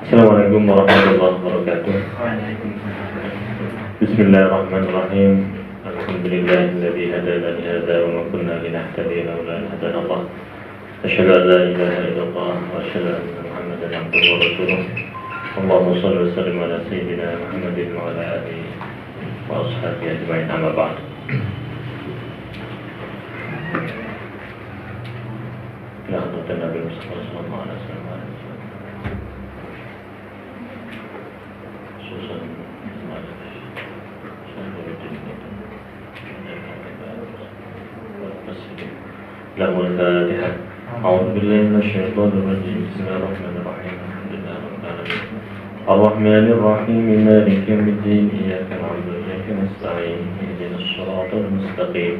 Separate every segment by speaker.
Speaker 1: Assalamualaikum warahmatullahi wabarakatuh. Bismillahirrahmanirrahim. Alhamdulillahilladzi hadana li hadza wa ma kunna linahtadiya laula an hadana Allah. Asyhadu an la ilaha illallah wa asyhadu anna Muhammadan abduhu wa rasuluh. Allahumma shalli wa sallim ala sayyidina Muhammadin wa ala alihi wa ashabihi ajma'in, amma ba'd. Ya Allah, Nabi Muhammad sallallahu alaihi wasallam. Lahul Fatihah. A'udzu billahi minasyaitonir rajim. Bismillahirrahmanirrahim. Alhamdulillahi rabbil alamin. Ar-Rahmanir Rahim. Maliki yaumiddin. Iyyaka na'budu wa iyyaka nasta'in. Ihdinas siratal mustaqim.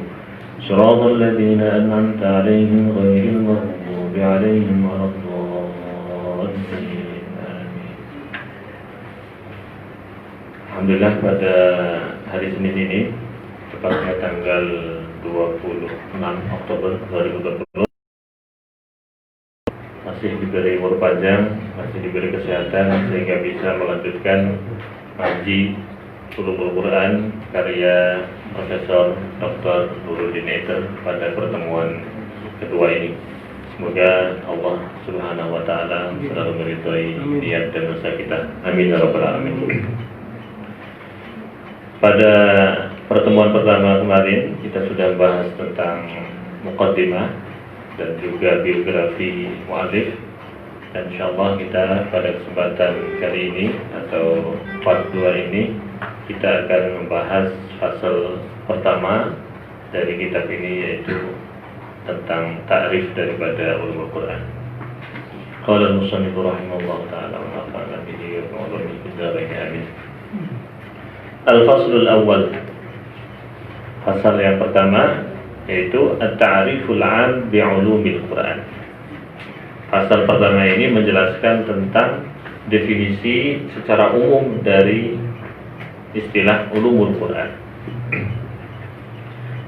Speaker 1: Siratal ladzina an'amta 'alaihim ghairil maghdubi 'alaihim waladdallin. Amin. Alhamdulillah, pada hari Senin ini, tepatnya tanggal 26 Oktober 2020, masih diberi umur panjang, masih diberi kesehatan sehingga bisa melanjutkan ngaji Ulumul Quran karya Profesor Dr. Nuruddin Eiter pada pertemuan kedua ini. Semoga Allah Subhanahu wa taala selalu meridhai niat dan usaha kita. Amin ya rabbal alamin. Pada pertemuan pertama kemarin kita sudah bahas tentang muqaddimah dan juga biografi mu'allif, dan insyaallah kita pada kesempatan kali ini atau part 2 ini kita akan membahas fasal pertama dari kitab ini, yaitu tentang ta'rif daripada ulumul Quran. Qala al-musannif rahimahullah ta'ala wa nafa'ana bihi wa ulumi bidzalika amin. Al-faslul awal, fasal yang pertama, yaitu at-ta'riful 'am bi'ulumil Quran. Fasal pertama ini menjelaskan tentang definisi secara umum dari istilah ulumul Quran.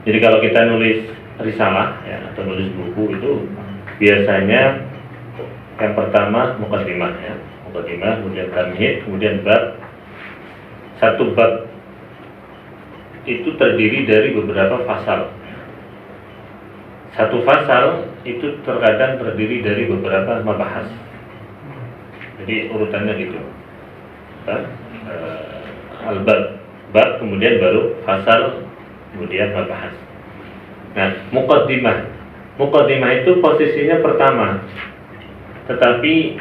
Speaker 1: Jadi kalau kita nulis risalah ya, atau nulis buku, itu biasanya yang pertama muqaddimah ya, muqaddimah, kemudian tamhid, kemudian bab. Satu bab itu terdiri dari beberapa fasal. Satu fasal itu terkadang terdiri dari beberapa mabahas. Jadi urutannya gitu. Al-bab, bab, kemudian baru fasal, kemudian mabahas. Nah, muqaddimah itu posisinya pertama, tetapi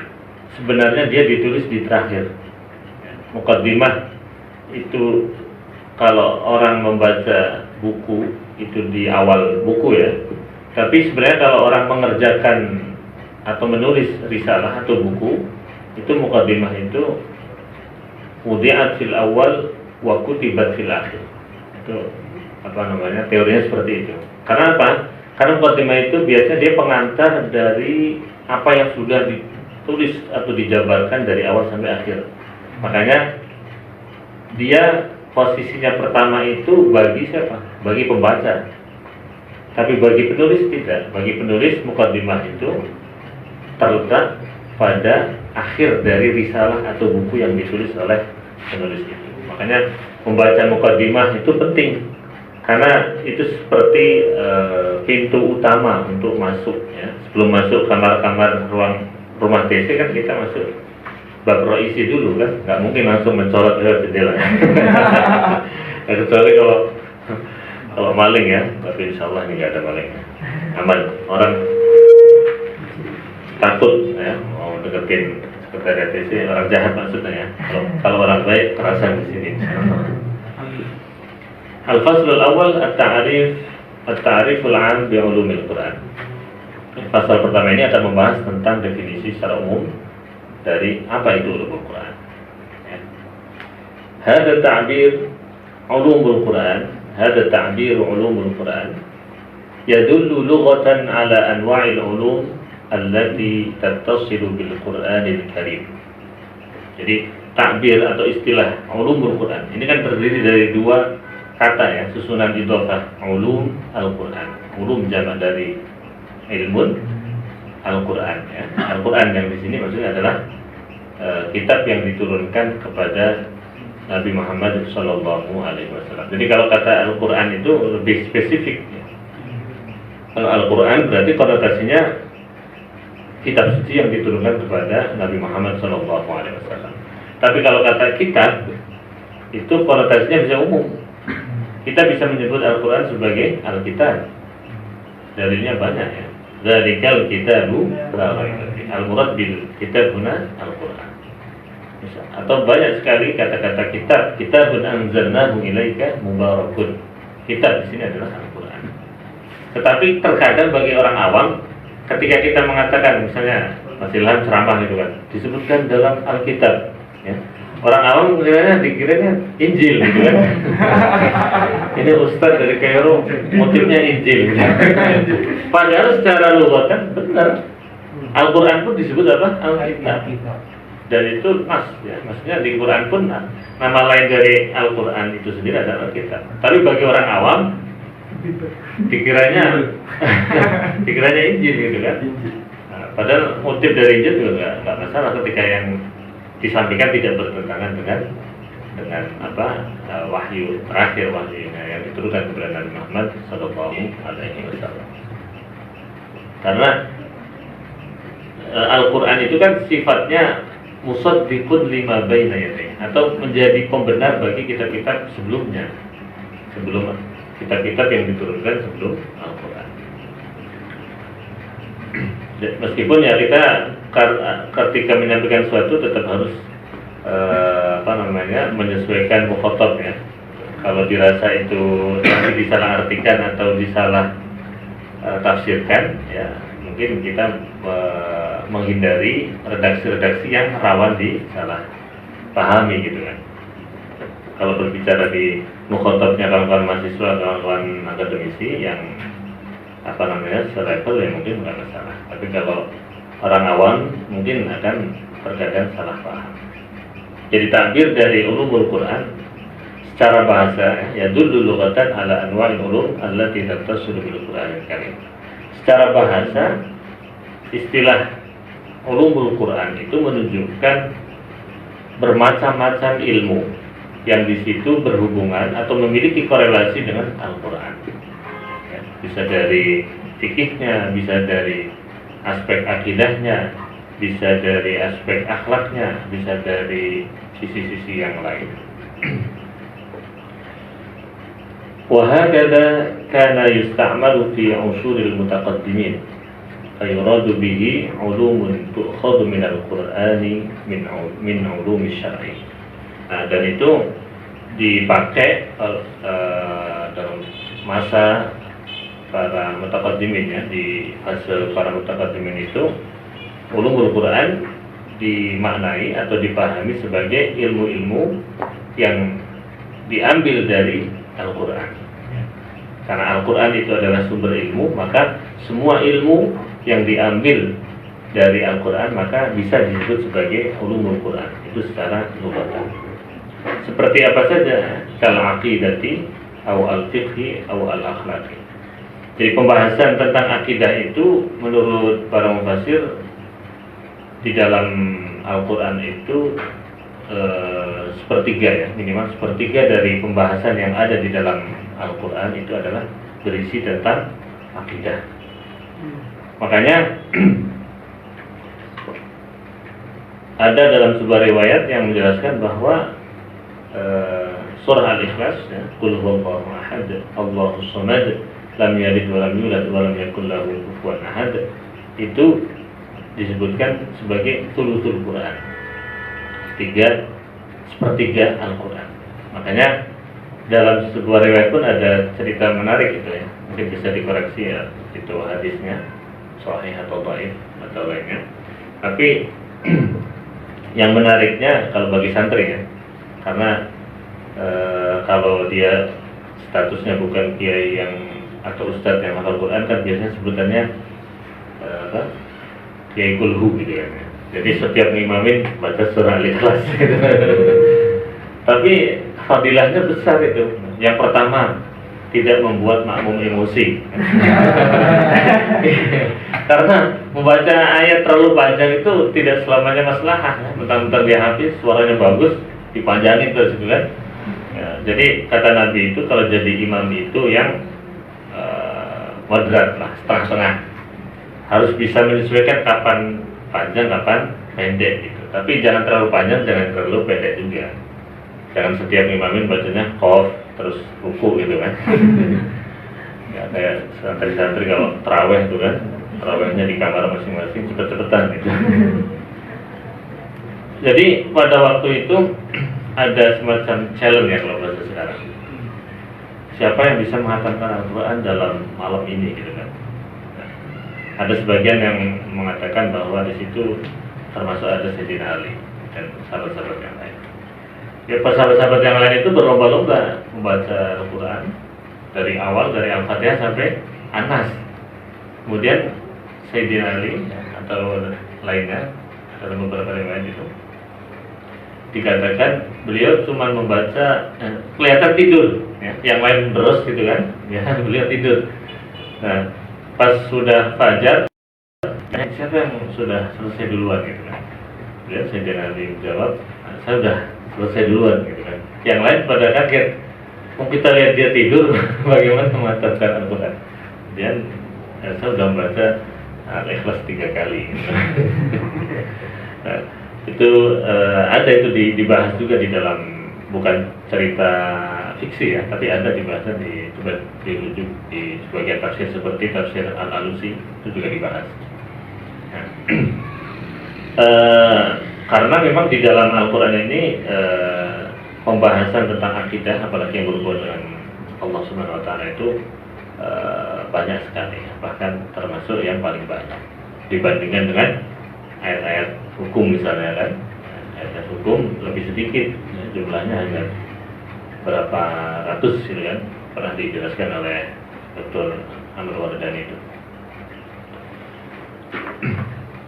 Speaker 1: sebenarnya dia ditulis di terakhir. Muqaddimah itu kalau orang membaca buku itu di awal buku ya, tapi sebenarnya kalau orang mengerjakan atau menulis risalah atau buku, itu muqaddimah itu wudi'at fil awal wa kutibat fil akhir. Itu teorinya seperti itu. Karena apa? Karena muqaddimah itu biasanya dia pengantar dari apa yang sudah ditulis atau dijabarkan dari awal sampai akhir. Makanya dia posisinya pertama itu bagi siapa? Bagi pembaca. Tapi bagi penulis tidak. Bagi penulis muqaddimah itu terletak pada akhir dari risalah atau buku yang ditulis oleh penulis itu. Makanya membaca muqaddimah itu penting, karena itu seperti pintu utama untuk masuk ya. Sebelum masuk kamar-kamar rumah TC kan kita masuk bab roisi dulu kan, nggak mungkin langsung mencolot lewat jendela. Kecuali kalau maling ya, tapi insya Allah ini nggak ada maling, aman. Orang takut ya mau deketin sekretariat TC, orang jahat maksudnya ya. Kalau orang baik terasa di sini. Al-faslul awal at-ta'riful 'am bi ulumil Quran. Pasal pertama ini akan membahas tentang definisi secara umum dari apa itu ulumul Quran. Hada ta'bir ulumul Quran, hada ta'bir ulumul Quran yadullu lughatan ala anwa'il ulum allati tattasilu bil Qur'anil Karim. Jadi takbir atau istilah ulumul Quran ini kan terdiri dari dua kata ya, susunan idhofah, ulum al-Quran. Ulum jamak dari ilmun, Al-Quran ya. Al-Quran yang di sini maksudnya adalah kitab yang diturunkan kepada Nabi Muhammad SAW. Jadi kalau kata Al-Quran itu lebih spesifik. Kalau Al-Quran berarti konotasinya kitab suci yang diturunkan kepada Nabi Muhammad SAW. Tapi kalau kata kitab itu konotasinya bisa umum. Kita bisa menyebut Al-Quran sebagai Al-Kitab. Dalilnya banyak ya. Dzalikal kitabu la raiba fihi. Al-murad bil kitab huna Al-Quran. Atau banyak sekali kata-kata kitab. Kitabun anzalnahu ilaika mubarakun. Kitab di sini adalah Al-Quran. Tetapi terkadang bagi orang awam, ketika kita mengatakan misalnya Mas Ilham ceramah gitu kan, disebutkan dalam Alkitab, ya. Orang awam dikiranya Injil gitu kan. Ini Ustadz dari Kairo motifnya Injil gitu. Padahal secara lughatan benar. Al-Quran pun disebut apa? Alkitab. Dan itu maksudnya di Quran pun nama lain dari Al-Quran itu sendiri adalah Alkitab. Tapi bagi orang awam dikiranya Injil gitu kan. Nah, padahal motif dari Injil juga nggak masalah ketika yang disampaikan tidak bertentangan dengan wahyu terakhir, wahyunya yang diturunkan kepada Nabi Muhammad SAW. Karena Al-Quran itu kan sifatnya musaddiqun lima baina yadayhi, atau menjadi pembenar bagi kitab-kitab sebelumnya, sebelum kitab-kitab yang diturunkan sebelum Al-Quran. Meskipun ya kita ketika menyampaikan sesuatu tetap harus menyesuaikan mukhatab ya. Kalau dirasa itu masih disalahartikan atau disalah tafsirkan, ya mungkin kita menghindari redaksi-redaksi yang rawan disalah pahami gitu kan. Kalau berbicara di mukhatabnya kawan-kawan mahasiswa, kawan-kawan akademisi yang selevel ya mungkin nggak masalah. Tapi kalau orang awam mungkin akan terkadang salah paham. Jadi takbir dari ulumul Quran secara bahasa ya dulu lughatan ala anwa'il ulum allati tattasilu bil Qur'anil Karim. Secara bahasa istilah ulumul Quran itu menunjukkan bermacam-macam ilmu yang di situ berhubungan atau memiliki korelasi dengan Al-Quran. Ya, bisa dari fikihnya, bisa dari aspek akidahnya, bisa dari aspek akhlaknya, bisa dari sisi-sisi yang lain. وهكذا كان يستعمل في عصور المتقدمين فيراد به علوم تؤخذ من القرآن من علوم الشرع. Nah, dan itu dipakai dalam masa para mutaqaddimin ya. Di fase para mutaqaddimin itu ulumul Quran dimaknai atau dipahami sebagai ilmu-ilmu yang diambil dari Al-Quran. Karena Al-Quran itu adalah sumber ilmu, maka semua ilmu yang diambil dari Al-Quran maka bisa disebut sebagai ulumul Quran. Itu secara lughatan. Seperti apa saja, kal-aqidati atau al-fiqhi atau al-akhlaqi. Jadi pembahasan tentang akidah itu menurut para mufassir di dalam Al-Quran itu sepertiga ya, minimal sepertiga dari pembahasan yang ada di dalam Al-Quran itu adalah berisi tentang akidah. Makanya ada dalam sebuah riwayat yang menjelaskan bahwa surah Al-Ikhlas ya, Qul huwallahu ahad, Allahus samad, lam yalid wa lam yulad wa lam yakul lahu kufuwan ahad, itu disebutkan sebagai thuluthul Quran, sepertiga Al-Quran. Makanya dalam sebuah riwayat pun ada cerita menarik gitu ya, mungkin bisa dikoreksi ya, itu hadisnya sahih atau dhaif atau lainnya. Tapi yang menariknya kalau bagi santri ya, karena kalau dia statusnya bukan kiai yang atau ustadz yang hafal Quran kan biasanya sebutannya kiai kulhu gitu kan ya. Jadi setiap ngimamin baca surah Al-Ikhlas gitu. Tapi fadilahnya besar itu. Yang pertama tidak membuat makmum emosi. Karena membaca ayat terlalu panjang itu tidak selamanya maslahah. Mentang-mentang dia hafiz, suaranya bagus, dipanjangin terus gitu kan. Ya, jadi kata Nabi itu kalau jadi imam itu yang moderat lah, setengah-setengah. Harus bisa menyesuaikan kapan panjang, kapan pendek gitu. Tapi jangan terlalu panjang, jangan terlalu pendek juga. Jangan setiap imamin bacanya qaf terus ruku gitu kan. Ya kayak santri-santri kalau taraweh itu kan, tarawehnya di kamar masing-masing cepet-cepetan gitu. Jadi pada waktu itu ada semacam challenge ya kalau bahasa sekarang. Siapa yang bisa menghatamkan Al-Quran dalam malam ini gitu kan. Nah, ada sebagian yang mengatakan bahwa di situ termasuk ada Sayyidina Ali dan sahabat-sahabat yang lain. Ya sahabat-sahabat yang lain itu berlomba-lomba membaca Al-Quran dari awal, dari Al-Fatihah sampai An-Nas. Kemudian Sayyidina Ali atau lainnya dalam beberapa riwayat itu dikatakan beliau cuma membaca kelihatan tidur ya. Yang lain terus gitu kan ya, beliau tidur. Nah pas sudah fajar, siapa yang sudah selesai duluan gitu kan. Beliau Sayyidina Ali menjawab, saya sudah selesai duluan gitu kan. Yang lain pada kaget, mau kita lihat dia tidur bagaimana mengatakan Al-Quran. Dan saya sudah membaca Al-Ikhlas 3 kali gitu. Nah, itu ada itu dibahas juga di dalam, bukan cerita fiksi ya, tapi ada dibahas coba dirujuk di sebagian tafsir seperti tafsir Al-Alusi itu juga dibahas. Nah, karena memang di dalam Al-Quran ini pembahasan tentang akidah, apalagi yang berhubungan dengan Allah Subhanahu Wa Taala itu banyak sekali, bahkan termasuk yang paling banyak dibandingkan dengan ayat-ayat hukum misalnya kan. Ayat hukum lebih sedikit, jumlahnya hanya berapa ratus gitu kan, pernah dijelaskan oleh Dr. Amr Wardani itu.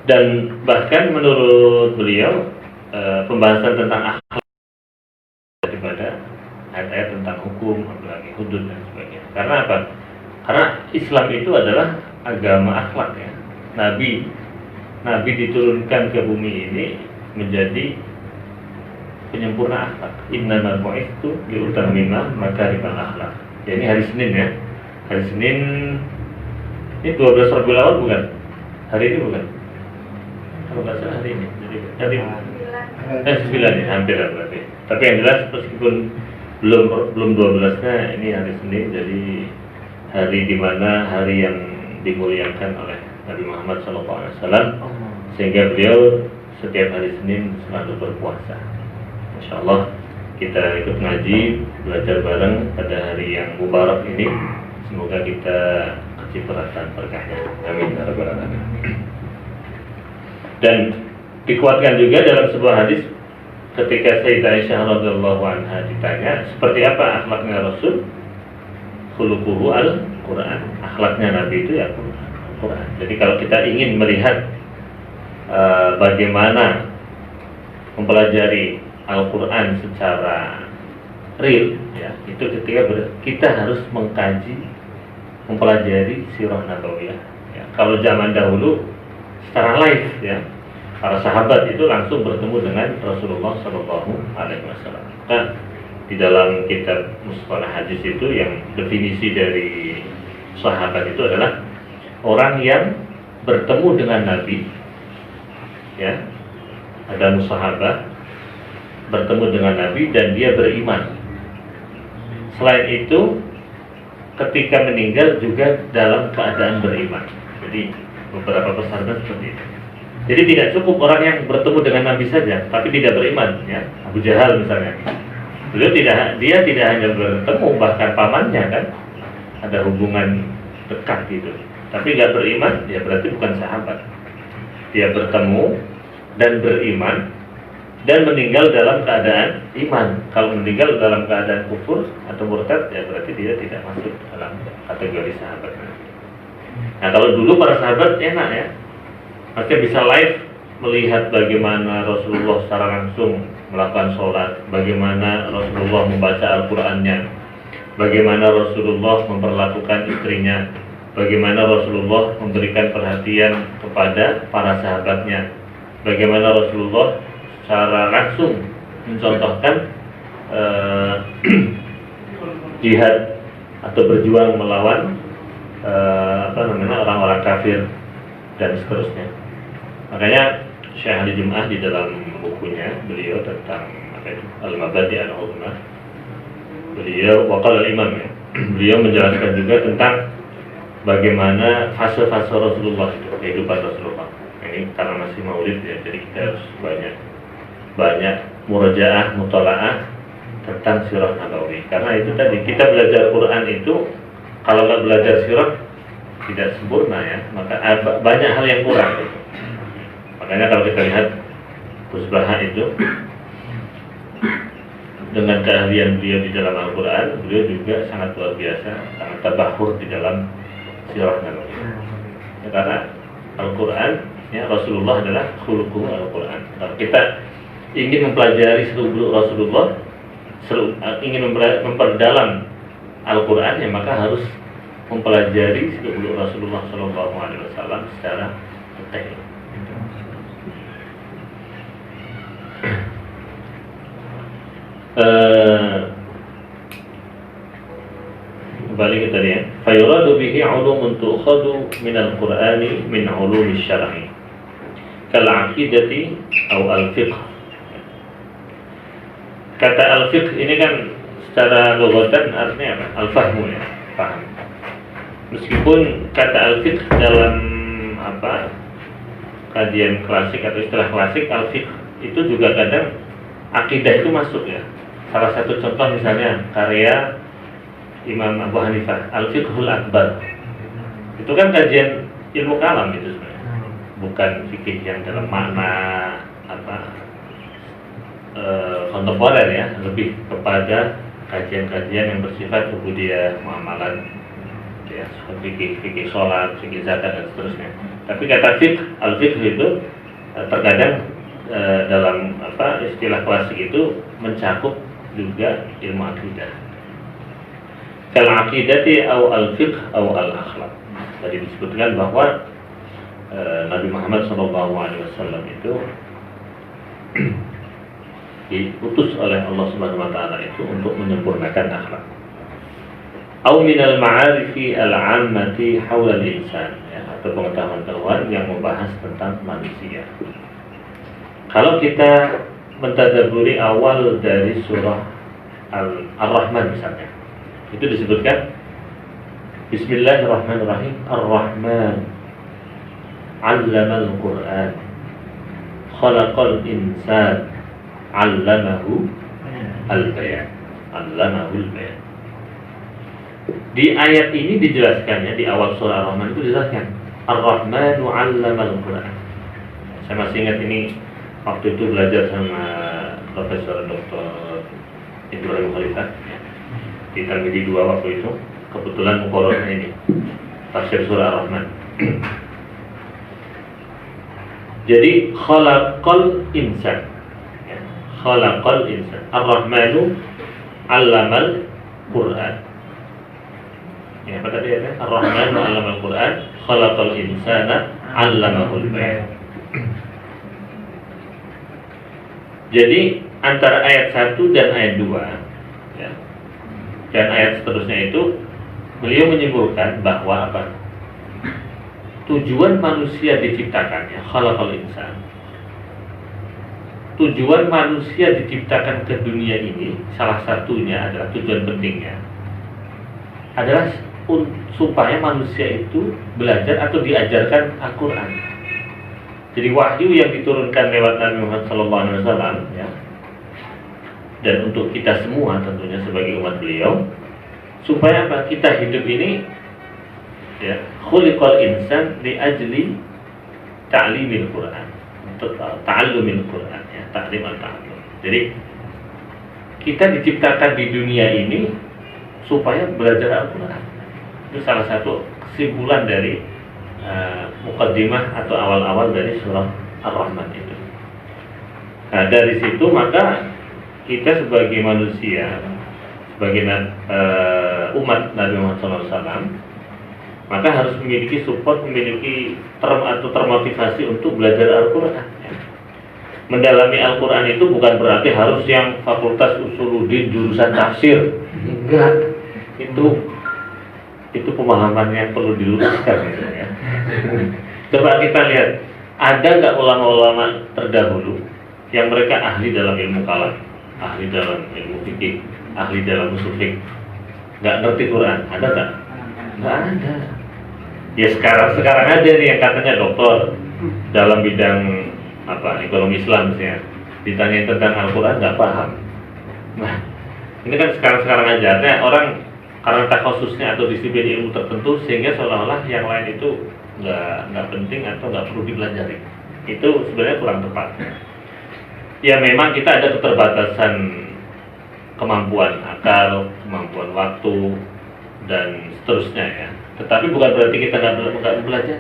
Speaker 1: Dan bahkan menurut beliau pembahasan tentang akhlak daripada ayat-ayat tentang hukum, apalagi hudud dan sebagainya. Karena apa? Karena Islam itu adalah agama akhlak ya. Nabi diturunkan ke bumi ini menjadi penyempurna akhlak. Innamal bu'itsu liutammima makarimal akhlak. Ya, ini hari Senin ya. Hari Senin ini 12 Rabiul Awal bukan? Hari ini bukan? Kalau nggak salah hari ini. Jadi 9 ya, hampir lah berarti. Tapi yang jelas meskipun belum 12-nya, ini hari Senin, jadi hari dimana hari yang dimuliakan oleh Nabi Muhammad SAW, sehingga beliau setiap hari Senin selalu berpuasa. Masya Allah, kita ikut ngaji, belajar bareng pada hari yang mubarak ini. Semoga kita kecipratan berkahnya. Amin ya rabbal alamin. Dan dikuatkan juga dalam sebuah hadis ketika Sayyidah Aisyah radhiyallahu anha ditanya seperti apa akhlaknya Rasul, khuluquhu al-Quran, akhlaknya Nabi itu ya Al-Quran. Jadi kalau kita ingin melihat bagaimana mempelajari Al-Quran secara real ya, itu ketika kita harus mengkaji, mempelajari sirah nabawiyah ya. Kalau zaman dahulu secara live ya, para sahabat itu langsung bertemu dengan Rasulullah SAW. Nah, di dalam kitab Mustalah Hadis itu yang definisi dari sahabat itu adalah orang yang bertemu dengan Nabi ya, ada musahabah, bertemu dengan Nabi dan dia beriman. Selain itu ketika meninggal juga dalam keadaan beriman. Jadi beberapa persyaratan seperti itu. Jadi tidak cukup orang yang bertemu dengan Nabi saja tapi tidak beriman ya. Abu Jahal misalnya, dia tidak hanya bertemu, bahkan pamannya kan ada hubungan dekat gitu, tapi nggak beriman, dia berarti bukan sahabat. Dia bertemu dan beriman dan meninggal dalam keadaan iman. Kalau meninggal dalam keadaan kufur atau murtad, ya berarti dia tidak masuk dalam kategori sahabat. Nah, kalau dulu para sahabat enak ya, maksudnya bisa live melihat bagaimana Rasulullah secara langsung melakukan sholat, bagaimana Rasulullah membaca Al-Qurannya, bagaimana Rasulullah memperlakukan istrinya, bagaimana Rasulullah memberikan perhatian kepada para sahabatnya, bagaimana Rasulullah secara langsung mencontohkan jihad atau berjuang melawan orang-orang kafir dan seterusnya. Makanya Syekh Ali Jum'ah di dalam bukunya beliau tentang Al-Mabadi' al-Uzma, beliau waqala al-imam ya, beliau menjelaskan juga tentang bagaimana fase-fase Rasulullah itu, kehidupan Rasulullah. Ini karena masih maulid ya, jadi kita harus banyak murajaah, mutalaah tentang sirah Nabawi. Karena itu tadi kita belajar Quran itu kalau nggak belajar sirah tidak sempurna ya, maka banyak hal yang kurang gitu. Makanya kalau kita lihat Gus Baha itu dengan keahlian beliau di dalam Al-Quran, beliau juga sangat luar biasa, sangat tabahur di dalam sirah Nabawi. Ya, karena Al-Quran, ya, Rasulullah adalah khuluquhu Al-Quran. Kalau kita ingin mempelajari seluk-beluk Rasulullah, ingin memperdalam Al-Quran, ya maka harus mempelajari seluk-beluk Rasulullah SAW secara detail. Kembali ke tadi ya. Fayuradu bihi 'ulumun tu'khadu min al-Qur'ani min 'ulumi syar'i kal 'aqidati aw al-fiqh. Kata al-fiqh ini kan secara loghatan artinya apa? Al-fahmu ya, paham. Meskipun kata al-fiqh dalam kajian klasik atau istilah klasik, al-fiqh itu juga kadang akidah itu masuk ya. Salah satu contoh misalnya karya Imam Abu Hanifah, Al-Fiqhul Akbar. Itu kan kajian ilmu kalam itu sebenarnya. Bukan fikih yang dalam makna kontemporer ya, lebih kepada kajian-kajian yang bersifat ubudiyah, muamalat ya, seperti fikih sholat, fikih zakat dan seterusnya. Tapi kata fiqh, al-fiqh itu terkadang dalam istilah klasik itu mencakup juga ilmu akidah. Kal aqidati aw al-fiqh aw al-akhlaq. Tadi disebutkan bahwa Nabi Muhammad SAW itu diutus oleh Allah Subhanahu wa taala itu untuk menyempurnakan akhlak. Aw min al-ma'arifi al-'ammati haula al-insan, ya, atau pengetahuan-pengetahuan yang membahas tentang manusia. Kalau kita mentadabburi awal dari surah Ar-Rahman misalnya, itu disebutkan Bismillahirrahmanirrahim, Ar-Rahman 'allamal Qur'an, khalaqal insan, 'allamahu al-bayan. 'Allamahu al-bayan. Di ayat ini dijelaskannya, di awal surah Ar-Rahman itu dijelaskan Ar-Rahmanu 'allamal Qur'an. Saya masih ingat ini waktu itu belajar sama Profesor Dr. Ibrahim Khalifah ya, di Talmidi 2 waktu itu. Kebetulan muqarrarnya ini tafsir surah Ar-Rahman. Jadi khalaqal insan ya, khalaqal insan, Ar-Rahmanu 'allamal Qur'an. Ya, apa tadi ya? Ar-Rahmanu 'allamal Qur'an, khalaqal insana 'allamahul bayan. Jadi antara ayat 1 dan ayat 2 ya, dan ayat seterusnya itu beliau menyimpulkan bahwa tujuan manusia diciptakannya, khalaqal insan. Tujuan manusia diciptakan ke dunia ini, salah satunya adalah tujuan pentingnya adalah supaya manusia itu belajar atau diajarkan Al-Quran. Jadi wahyu yang diturunkan lewat Nabi Muhammad SAW ya, dan untuk kita semua tentunya sebagai umat beliau, supaya kita hidup ini ya, khuliqal insan li ajli ta'limil Quran, untuk ta'allumil Quran ya, ta'lim al-ta'allum. Jadi kita diciptakan di dunia ini supaya belajar Al-Quran. Itu salah satu kesimpulan dari muqaddimah atau awal-awal dari surah Ar-Rahman itu. Nah dari situ maka kita sebagai manusia sebagai umat Nabi Muhammad SAW, maka harus memiliki support, memiliki termotivasi untuk belajar Al-Quran. Mendalami Al-Quran itu bukan berarti harus yang fakultas usuluddin jurusan tafsir, enggak. Itu pemahaman yang perlu diluruskan ya. Coba kita lihat, ada nggak ulama-ulama terdahulu yang mereka ahli dalam ilmu kalam, ahli dalam ilmu fikih, ahli dalam usul fikih, nggak ngerti Quran? Ada nggak? Nggak ada. Ya sekarang aja nih yang katanya doktor dalam bidang ekonomi Islam misalnya, ditanya tentang Al-Quran nggak paham. Nah, ini kan sekarang aja, artinya orang karena takhususnya atau disiplin ilmu tertentu sehingga seolah-olah yang lain itu nggak penting atau nggak perlu dipelajari. Itu sebenarnya kurang tepat. Ya memang kita ada keterbatasan kemampuan akal, kemampuan waktu dan seterusnya ya. Tetapi bukan berarti kita nggak belajar.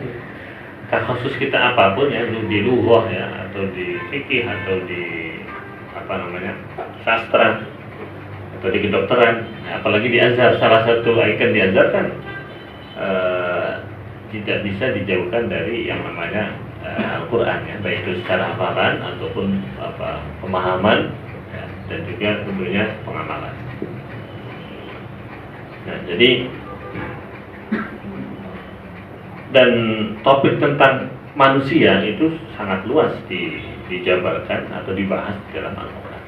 Speaker 1: Khusus kita apapun ya, di lughah ya, atau di fikih atau di sastra atau di kedokteran, apalagi di Azhar, salah satu ikon di Azhar kan tidak bisa dijauhkan dari yang namanya Al-Quran ya, baik itu secara hafalan ataupun pemahaman ya, dan juga tentunya pengamalan. Nah, jadi dan topik tentang manusia itu sangat luas dijabarkan atau dibahas di dalam Al-Quran.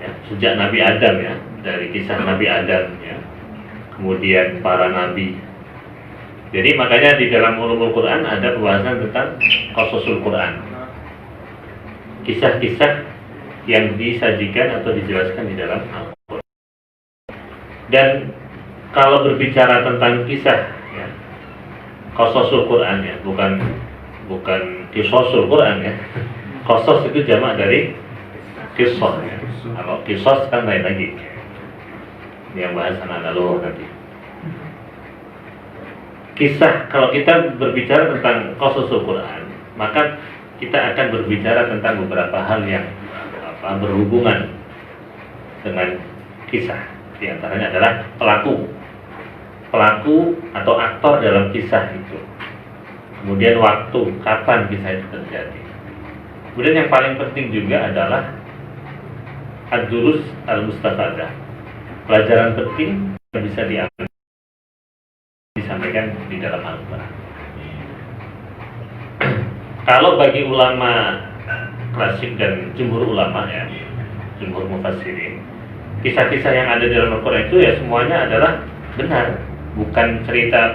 Speaker 1: Ya, sejak Nabi Adam ya, dari kisah Nabi Adam ya, kemudian para nabi. Jadi makanya di dalam ulumul Quran ada pembahasan tentang qasasul Quran, kisah-kisah yang disajikan atau dijelaskan di dalam Al-Quran. Dan kalau berbicara tentang kisah ya, qasasul Quran ya, bukan qisasul Quran ya. Qasas itu jamak dari qisah ya. Kalau qisas kan lain lagi. Yang bahas anak-anak luar nanti. Kisah, kalau kita berbicara tentang qasasul Quran, maka kita akan berbicara tentang beberapa hal yang berhubungan dengan kisah. Di antaranya adalah pelaku atau aktor dalam kisah itu. Kemudian waktu, kapan kisah itu terjadi. Kemudian yang paling penting juga adalah ad-durus al-mustafadah, pelajaran penting yang bisa diambil, disampaikan di dalam Al-Quran. Kalau bagi ulama klasik dan jumhur ulama ya, jumhur mufassirin, kisah-kisah yang ada di dalam Al-Quran itu ya semuanya adalah benar, bukan cerita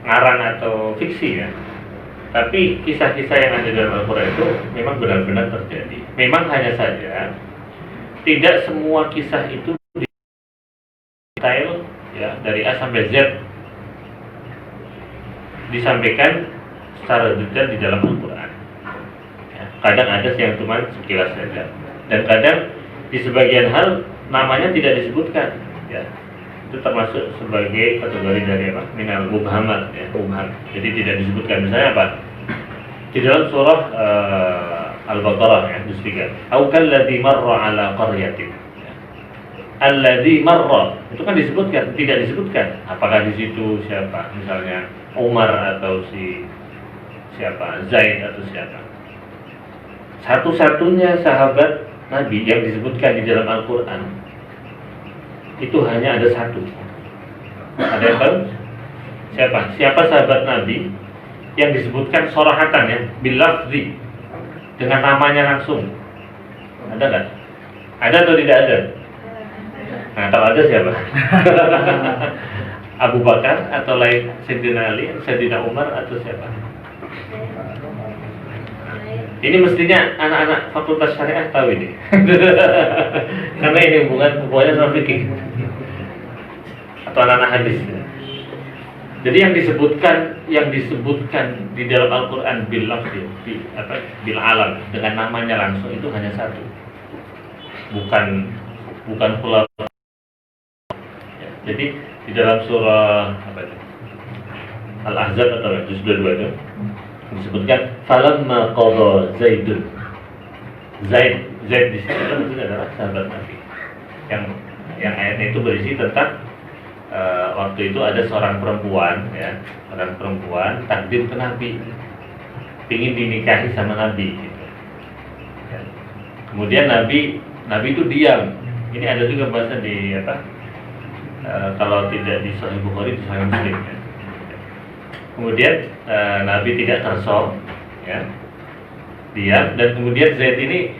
Speaker 1: ngarang atau fiksi ya. Tapi kisah-kisah yang ada di dalam Al-Quran itu memang benar-benar terjadi. Memang hanya saja tidak semua kisah itu detail ya, dari A sampai Z disampaikan secara detail di dalam Al-Quran ya, kadang ada yang cuma sekilas saja, dan kadang di sebagian hal namanya tidak disebutkan ya. Itu termasuk sebagai kategori dari minal mubhamat ya, mubham. Jadi tidak disebutkan. Misalnya apa? Di dalam surah Al-Baqarah ya, juz 3. Au kalladzi marra ala qaryatin. Ya. Alladzi marra itu kan disebutkan, tidak disebutkan apakah di situ siapa, misalnya Umar atau siapa, Zaid atau siapa. Satu-satunya sahabat Nabi yang disebutkan di dalam Al-Quran itu hanya ada satu. Ada yang tahu? Siapa sahabat Nabi yang disebutkan sorahatan ya, bilafzi, dengan namanya langsung? Ada nggak? Ada atau tidak ada? Nah, kalau ada siapa? Abu Bakar atau lain Sayyidina Ali, Sayyidina Umar atau siapa? Ini mestinya anak-anak fakultas syariah tahu ini. Karena ini hubungannya sama fikih atau anak-anak hadis. Jadi yang disebutkan di dalam Al-Quran bil alam, dengan namanya langsung itu hanya satu. Bukan pula. Ya, jadi di dalam surah Al-Ahzab atau juz 22 itu disebutkan falamma qada Zaidun. Zaid di situ adalah sahabat Nabi yang yang ayatnya itu berisi tentang waktu itu ada seorang perempuan, ya, seorang perempuan takdim ke Nabi, ingin dinikahi sama Nabi. Gitu. Ya. Kemudian Nabi itu diam. Ini ada juga bahasa di apa? Kalau tidak di Sahih Bukhari, di Sahih Muslim. Ya. Kemudian Nabi tidak tersong, ya, diam, dan kemudian Zaid ini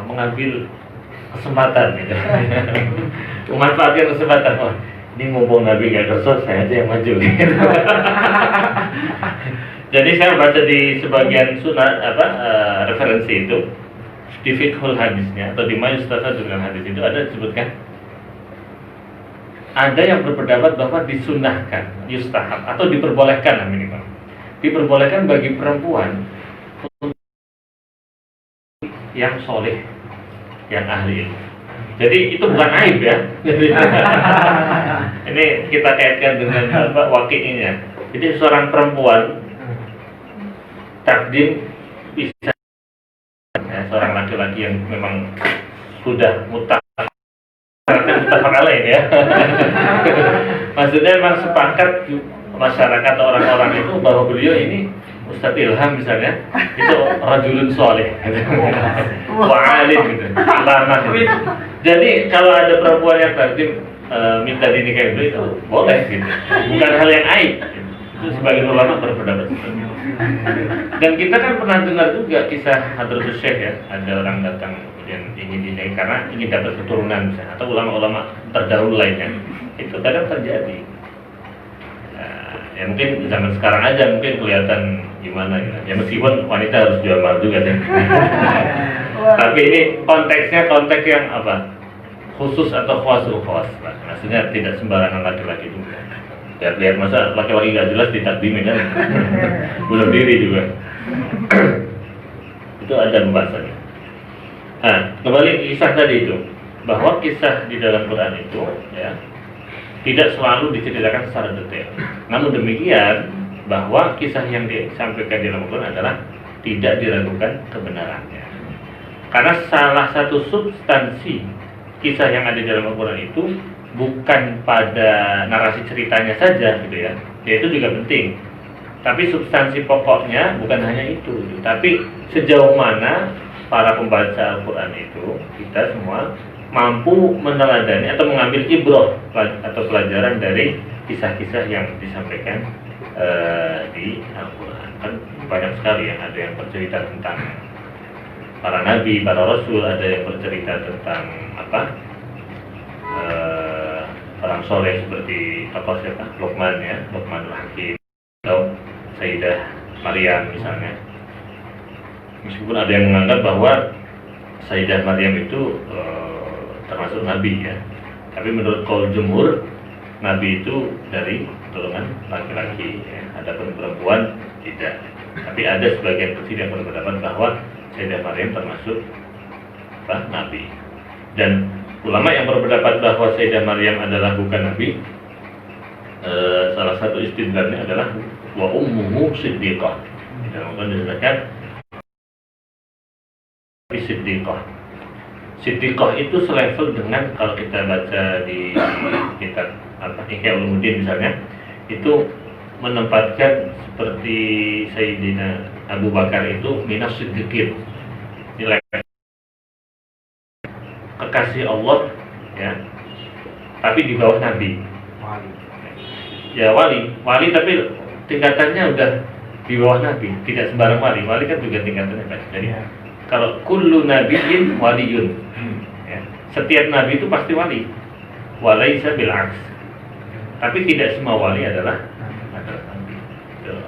Speaker 1: mengambil kesempatan, gitu. Memanfaatkan kesempatan. Oh, ini mumpung Nabi nggak tersong, saya aja yang maju. Gitu. Jadi saya baca di sebagian referensi itu di fiqhul hadisnya atau di mayustafad dengan hadis itu ada disebutkan, ada yang berpendapat bahwa disunahkan, yustahab atau diperbolehkan minimal, diperbolehkan bagi perempuan yang soleh, yang ahli ilmu. Jadi itu bukan aib, ya. Jadi, ini kita kaitkan dengan waqi'nya. Jadi seorang perempuan takdim bisa, ya, seorang laki-laki yang memang sudah mutafaq alaih, ya. Maksudnya memang sepakat masyarakat orang-orang itu bahwa beliau ini Ustadz Ilham misalnya itu rajulun soleh, wa'alim gitu, ulama gitu. Jadi kalau ada perempuan yang takdim minta dinikahi beliau itu boleh gitu, bukan hal yang aib. Itu sebagian ulama berpendapat seperti itu. Dan kita kan pernah dengar juga kisah Hadratus Syekh, ya, ada orang datang kemudian ingin dinikahi karena ingin dapat keturunan misalnya, atau ulama-ulama terdahulu lainnya. Itu kadang terjadi. Ya mungkin zaman sekarang aja mungkin kelihatan gimana gitu. Ya meskipun wanita harus jual mahar juga sih. Tapi ini konteksnya konteks yang apa? Khusus atau khawasul khawas. Maksudnya tidak sembarangan laki-laki juga. Lihat masa laki-laki nggak jelas ditakdimin kan? Bunuh diri juga. Itu ada pembahasannya. Nah, kembali kisah tadi itu, bahwa kisah di dalam Quran itu, ya, tidak selalu diceritakan secara detail. Namun demikian, bahwa kisah yang disampaikan di dalam Al-Quran adalah tidak diragukan kebenarannya. Karena salah satu substansi kisah yang ada di dalam Al-Quran itu bukan pada narasi ceritanya saja, gitu ya. Itu juga penting. Tapi substansi pokoknya bukan hanya itu, gitu. Tapi sejauh mana para pembaca Al-Quran itu, kita semua mampu meneladani atau mengambil ibrah atau pelajaran dari kisah-kisah yang disampaikan di Al-Quran. Kan banyak sekali, yang ada yang bercerita tentang para nabi, para rasul, ada yang bercerita tentang orang soleh seperti tokoh siapa? Luqman, ya, Luqmanul Hakim, atau Sayyidah Maryam misalnya. Meskipun ada yang menganggap bahwa Sayyidah Maryam itu termasuk nabi, ya, tapi menurut qaul jumhur, nabi itu dari golongan laki-laki, ya. Adapun perempuan tidak. Tapi ada sebagian kecil yang berpendapat bahwa Sayyidah Maryam termasuk nabi. Dan ulama yang berpendapat bahwa Sayyidah Maryam adalah bukan nabi, salah satu istidlalnya adalah wa ummuhu siddiqah. Dan mungkin disebutkan siddiqah. Siddiqah itu selevel dengan, kalau kita baca di kitab Ihya Ulumuddin misalnya, itu menempatkan seperti Sayyidina Abu Bakar itu minas siddiqin, nilai kekasih Allah, ya, tapi di bawah Nabi. Ya, wali tapi tingkatannya udah di bawah Nabi, tidak sembarang wali kan juga tingkatannya kan. Jadi kalau kullu nabiyyin waliyun, ya, setiap nabi itu pasti wali, walaisa bil aks. Tapi tidak semua wali adalah nabi. Itu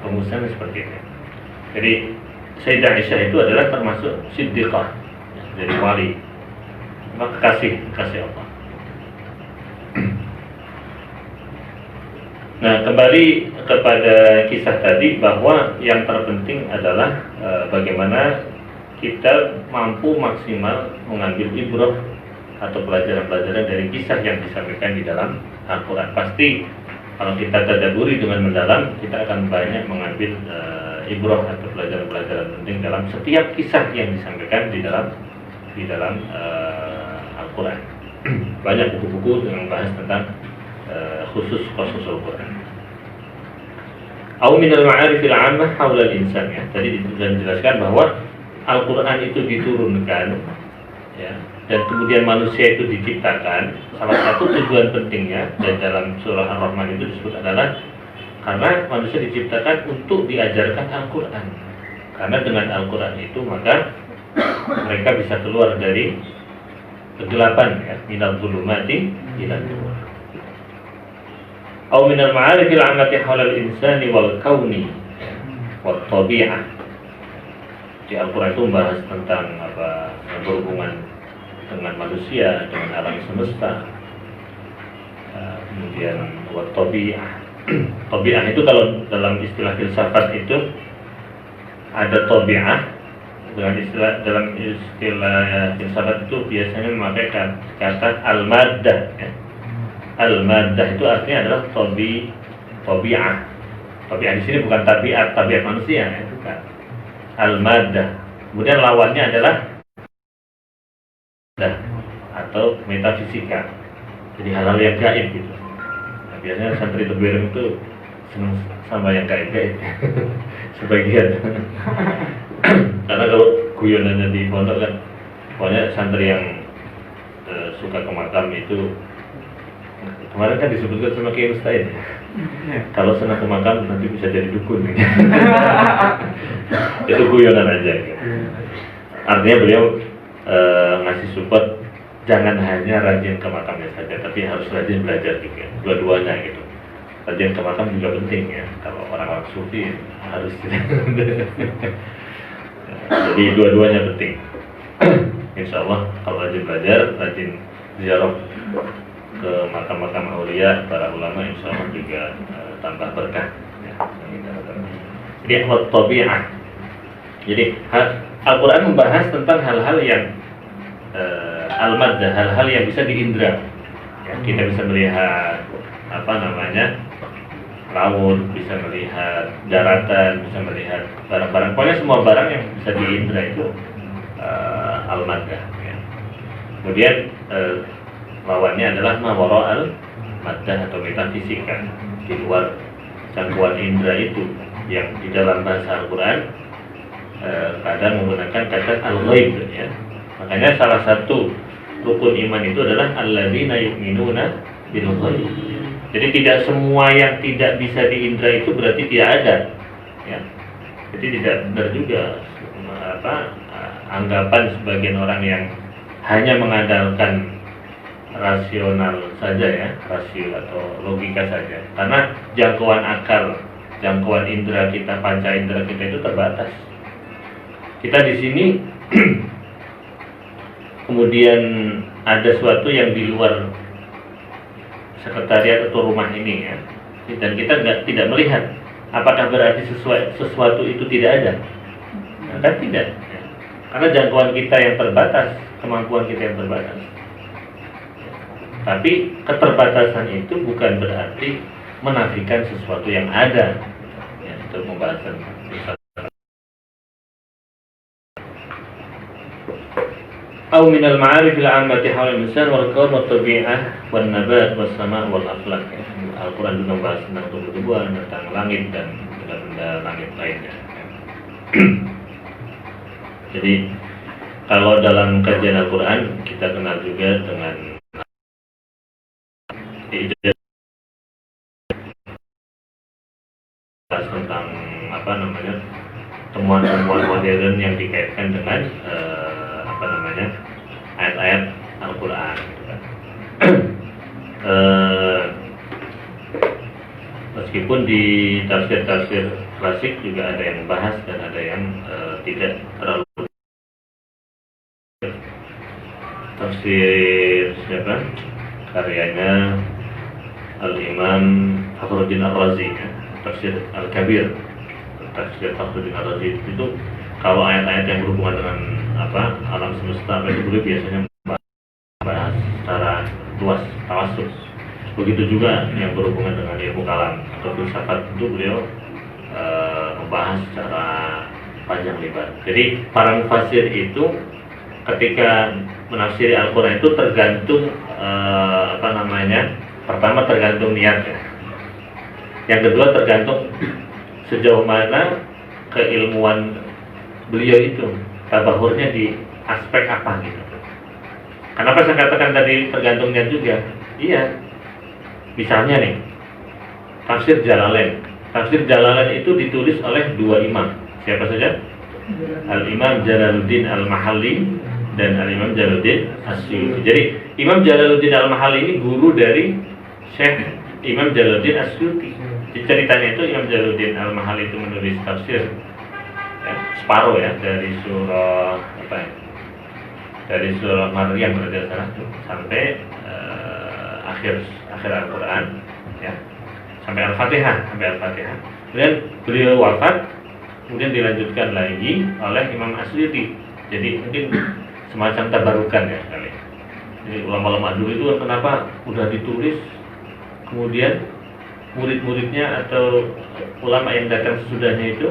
Speaker 1: pengusaha seperti ini. Jadi Sayyidah Aisyah itu adalah termasuk siddiqah, jadi wali, kekasih Allah. Nah, kembali kepada kisah tadi, bahwa yang terpenting adalah bagaimana kita mampu maksimal mengambil ibrah atau pelajaran-pelajaran dari kisah yang disampaikan di dalam Al-Quran. Pasti kalau kita tadabburi dengan mendalam, kita akan banyak mengambil ibrah atau pelajaran-pelajaran penting dalam setiap kisah yang disampaikan di dalam Quran. Banyak buku-buku yang membahas tentang khusus Al-Quran. Au minal ma'arifil 'ammah haula al-insan, ya. Tadi dijelaskan bahwa Al-Quran itu diturunkan, ya, dan kemudian manusia itu diciptakan. Salah satu tujuan pentingnya, dan dalam surah Ar-Rahman itu disebut adalah karena manusia diciptakan untuk diajarkan Al-Quran. Karena dengan Al-Quran itu maka mereka bisa keluar dari kegelapan, ya, minal zulumati ilan nur. Au minal ma'arifil 'ammati haulal insani wal kauni wat tabi'ah. Di Al-Quran itu membahas tentang apa yang berhubungan dengan manusia, dengan alam semesta. Kemudian wat tabi'ah. Tabi'ah itu kalau dalam istilah filsafat itu ada tabi'ah. Dalam istilah filsafat itu biasanya memakai kata al-maddah, ya. Al-maddah itu artinya adalah tabi'ah. Tabi'ah di sini bukan tabiat manusia, ya, bukan. Al-maddah. Kemudian lawannya adalah atau metafisika. Jadi hal-hal yang gaib gitu. Nah, biasanya santri terbireng itu senang sama yang gaib-gaib. Sebagian. Karena kalau guyonannya di pondok kan, pokoknya santri yang suka ke makam itu, kemarin kan disebutkan sama Kiai Mustain, kalau senang ke makam nanti bisa jadi dukun. Itu guyonan aja gitu. Artinya beliau ngasih support, jangan hanya rajin ke makamnya saja, tapi harus rajin belajar juga, dua-duanya gitu. Rajin ke makam juga penting, ya, kalau orang-orang sufi harus. Jadi dua-duanya penting. Insya Allah kalau rajin belajar, rajin ziarah ke makam-makam aulia, para ulama, insya Allah juga tambah berkah, ya. Jadi at-tabi'ah. Jadi Al-Quran membahas tentang hal-hal yang al-maddah, hal-hal yang bisa diindra, ya. Kita bisa melihat laut, bisa melihat daratan, bisa melihat barang-barang, pokoknya semua barang yang bisa diindra itu al-maddah, ya. Kemudian lawannya adalah mawara al-maddah atau metafisika, di luar jangkauan indra itu, yang di dalam bahasa Al-Quran kadang menggunakan kata al-ghaib, ya. Makanya salah satu rukun iman itu adalah alladzina yu'minuna bil ghaib. Jadi tidak semua yang tidak bisa diindra itu berarti tidak ada, ya. Jadi tidak benar juga anggapan sebagian orang yang hanya mengandalkan rasional saja, ya, rasio atau logika saja. Karena jangkauan akal, jangkauan indera kita, panca indera kita itu terbatas. Kita di sini kemudian ada sesuatu yang di luar sekretariat atau rumah ini, ya, dan kita tidak melihat, apakah berarti sesuatu itu tidak ada? Nah, kan tidak, ya. Karena jangkauan kita yang terbatas, kemampuan kita yang terbatas. Tapi keterbatasan itu bukan berarti menafikan sesuatu yang ada, ya. Itu pembahasan. Au minal ma'arifil 'ammati haulal insan wal kaun wat tabi'ah wan nabat was sama' wal akhlaq, ya. Al-Quran juga membahas tentang tumbuh-tumbuhan, tentang langit dan benda-benda langit lainnya. Jadi kalau dalam kajian Al-Quran kita kenal juga dengan tentang temuan-temuan modern yang dikaitkan dengan ayat-ayat Al-Quran, gitu kan. Meskipun di tafsir-tafsir klasik juga ada yang membahas dan ada yang tidak terlalu. Tafsir siapa? Karyanya Al-Imam Fakhruddin Ar-Razi, ya. Tafsir Al-Kabir. Tafsir Fakhruddin Ar-Razi itu kalau ayat-ayat yang berhubungan dengan alam semesta itu beliau biasanya membahas secara luas, tawasus. Begitu juga yang berhubungan dengan ilmu kalam atau filsafat, itu beliau membahas secara panjang lebar. Jadi para mufassir itu ketika menafsiri Al-Quran itu tergantung pertama tergantung niat ya. Yang kedua tergantung sejauh mana keilmuan beliau itu, tabahurnya di aspek apa gitu. Kenapa saya katakan tadi tergantung niat juga? Iya. Misalnya nih, tafsir Jalalain. Tafsir Jalalain itu ditulis oleh dua imam. Siapa saja? Al-Imam Jalaluddin Al-Mahalli dan Al-Imam Jalaluddin As-Suyuti. Jadi Imam Jalaluddin Al-Mahalli ini guru dari Syekh Imam Jalaluddin As-Suyuti. Di ceritanya itu Imam Jalaluddin Al-Mahalli itu menulis tafsir ya, separuh ya dari surah dari surah Maryam sampai akhir Al-Quran ya, sampai Al-Fatihah. Kemudian beliau wafat, kemudian dilanjutkan lagi oleh Imam As-Suyuti. Jadi mungkin semacam tabarukan ya kali. Jadi ulama-ulama dulu itu kenapa udah ditulis, kemudian murid-muridnya atau ulama yang datang sesudahnya itu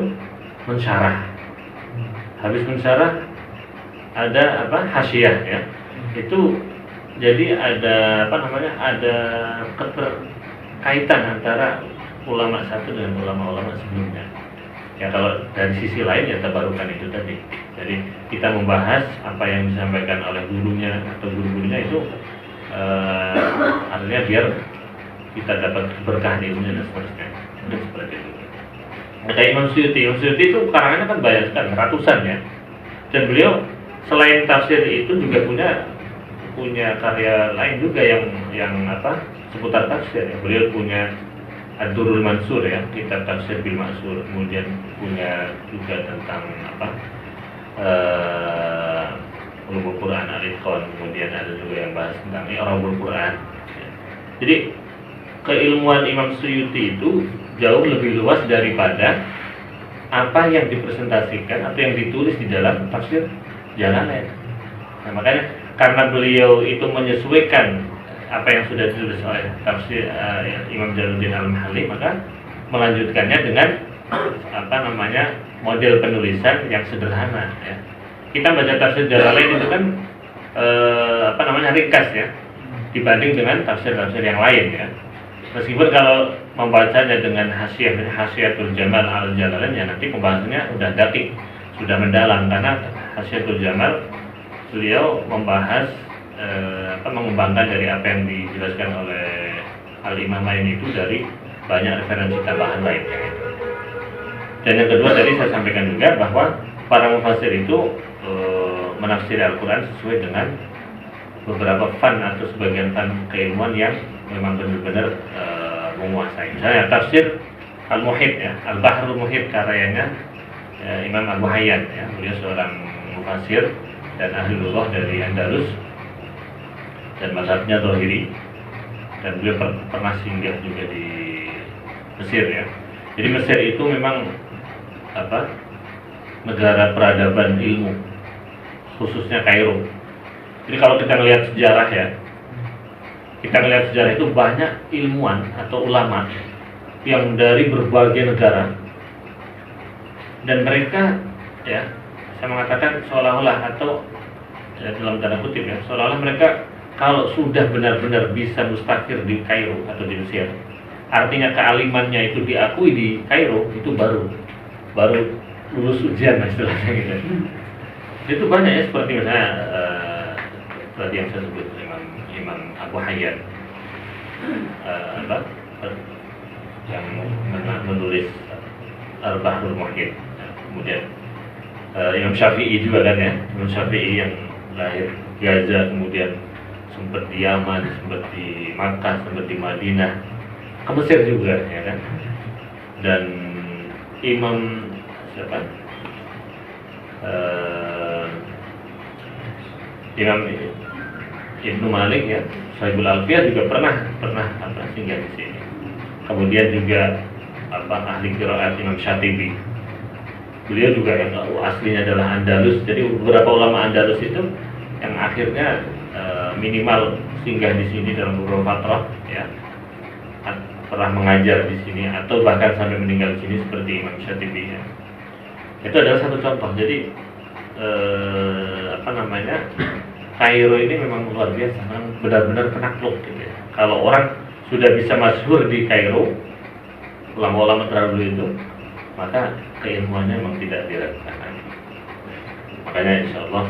Speaker 1: mensyarah. Habis mensyarah ada hasyiah ya. Itu jadi ada ada keterkaitan antara ulama satu dengan ulama-ulama sebelumnya. Ya kalau dari sisi lain ya tabarukan itu tadi. Jadi kita membahas apa yang disampaikan oleh gurunya atau guru-gurunya itu artinya biar kita dapat berkah ilmunya dan seterusnya. Mungkin seperti itu. Kayak Imam Suyuti itu karangannya kan banyak sekali, ratusan ya. Dan beliau selain tafsir itu juga punya karya lain juga yang seputar tafsir ya. Beliau punya Ad-Durrul Mansur ya, kitab tafsir bil Mansur. Kemudian punya juga tentang Ulumul Quran Al-Itqan. Kemudian ada juga yang bahas tentang I'rabul Quran ya. Jadi keilmuan Imam Suyuti itu jauh lebih luas daripada apa yang dipresentasikan atau yang ditulis di dalam tafsir Jalalain. Nah, makanya karena beliau itu menyesuaikan apa yang sudah ditulis oleh tafsir Imam Jalaluddin Al-Mahalli, maka melanjutkannya dengan model penulisan yang sederhana ya. Kita baca tafsir Jalalain itu kan ringkas ya dibanding dengan tafsir-tafsir yang lain ya. Meskipun kalau membacanya dengan Hasyiatul Jamal Al-Jalalain ya nanti pembahasannya sudah daqiq, sudah mendalam, karena Hasyiatul Jamal beliau membahas mengembangkan dari apa yang dijelaskan oleh Al-Imamain itu dari banyak referensi tambahan lain. Dan yang kedua tadi saya sampaikan juga bahwa para mufassir itu menafsir Al-Quran sesuai dengan beberapa fan atau sebagian fan keilmuan yang memang benar-benar menguasai. Misalnya tafsir Al-Muhit ya, Al-Bahrul Muhit karyanya Imam Abu Hayyan ya, beliau seorang mufassir dan ahli lughah dari Andalus dan mazhabnya Zahiri, dan beliau pernah singgah juga di Mesir ya. Jadi Mesir itu memang negara peradaban ilmu, khususnya Kairo. Jadi kalau kita melihat sejarah ya, itu banyak ilmuwan atau ulama yang dari berbagai negara, dan mereka ya, saya mengatakan seolah-olah atau ya, dalam tanda kutip ya, seolah-olah mereka kalau sudah benar-benar bisa mustaqir di Kairo atau di Mesir, artinya kealimannya itu diakui di Kairo, itu baru lulus ujian istilahnya gitu. Itu banyak ya, seperti misalnya tadi yang saya sebut Imam Abu Hayyan yang menulis Al-Bahrul Muhit. Kemudian Imam Syafi'i juga kan ya, Imam Syafi'i yang lahir Gaza, kemudian sempat di Yaman, sempat di Makkah, sempat di Madinah, ke Mesir juga ya kan. Dan Imam siapa? Imam Ibnu Malik ya, Sahibul Alfiyah juga pernah singgah di sini. Kemudian juga ahli qiraat Imam Syatibi. Beliau juga yang aslinya adalah Andalus. Jadi beberapa ulama Andalus itu yang akhirnya minimal singgah di sini dalam beberapa fatrah ya, pernah mengajar di sini atau bahkan sampai meninggal di sini seperti Imam Syatibi ya. Itu adalah satu contoh. Jadi apa namanya, Kairo ini memang luar biasa, benar-benar penakluk gitu ya. Kalau orang sudah bisa masyhur di Kairo, ulama-ulama terdahulu itu, maka keilmuannya memang tidak diragukan lagi. Makanya insya Allah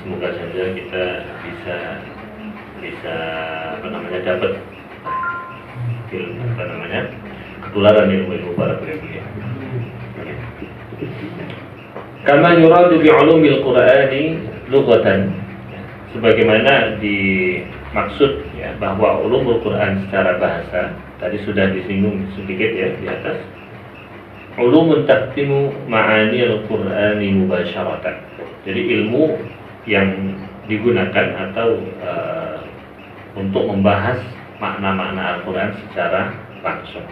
Speaker 1: semoga saja kita bisa apa namanya, dapat ilmu, apa namanya, ketularan ilmu para beliau. Kama yuradu bi ulumil Qur'ani lughatan, sebagaimana dimaksud ya bahwa ulumul Quran secara bahasa tadi sudah disinggung sedikit ya di atas. Ulumun taqtimu ma'ani al-Qur'ani mubasyaratan. Jadi ilmu yang digunakan atau untuk membahas makna-makna Al-Quran secara langsung.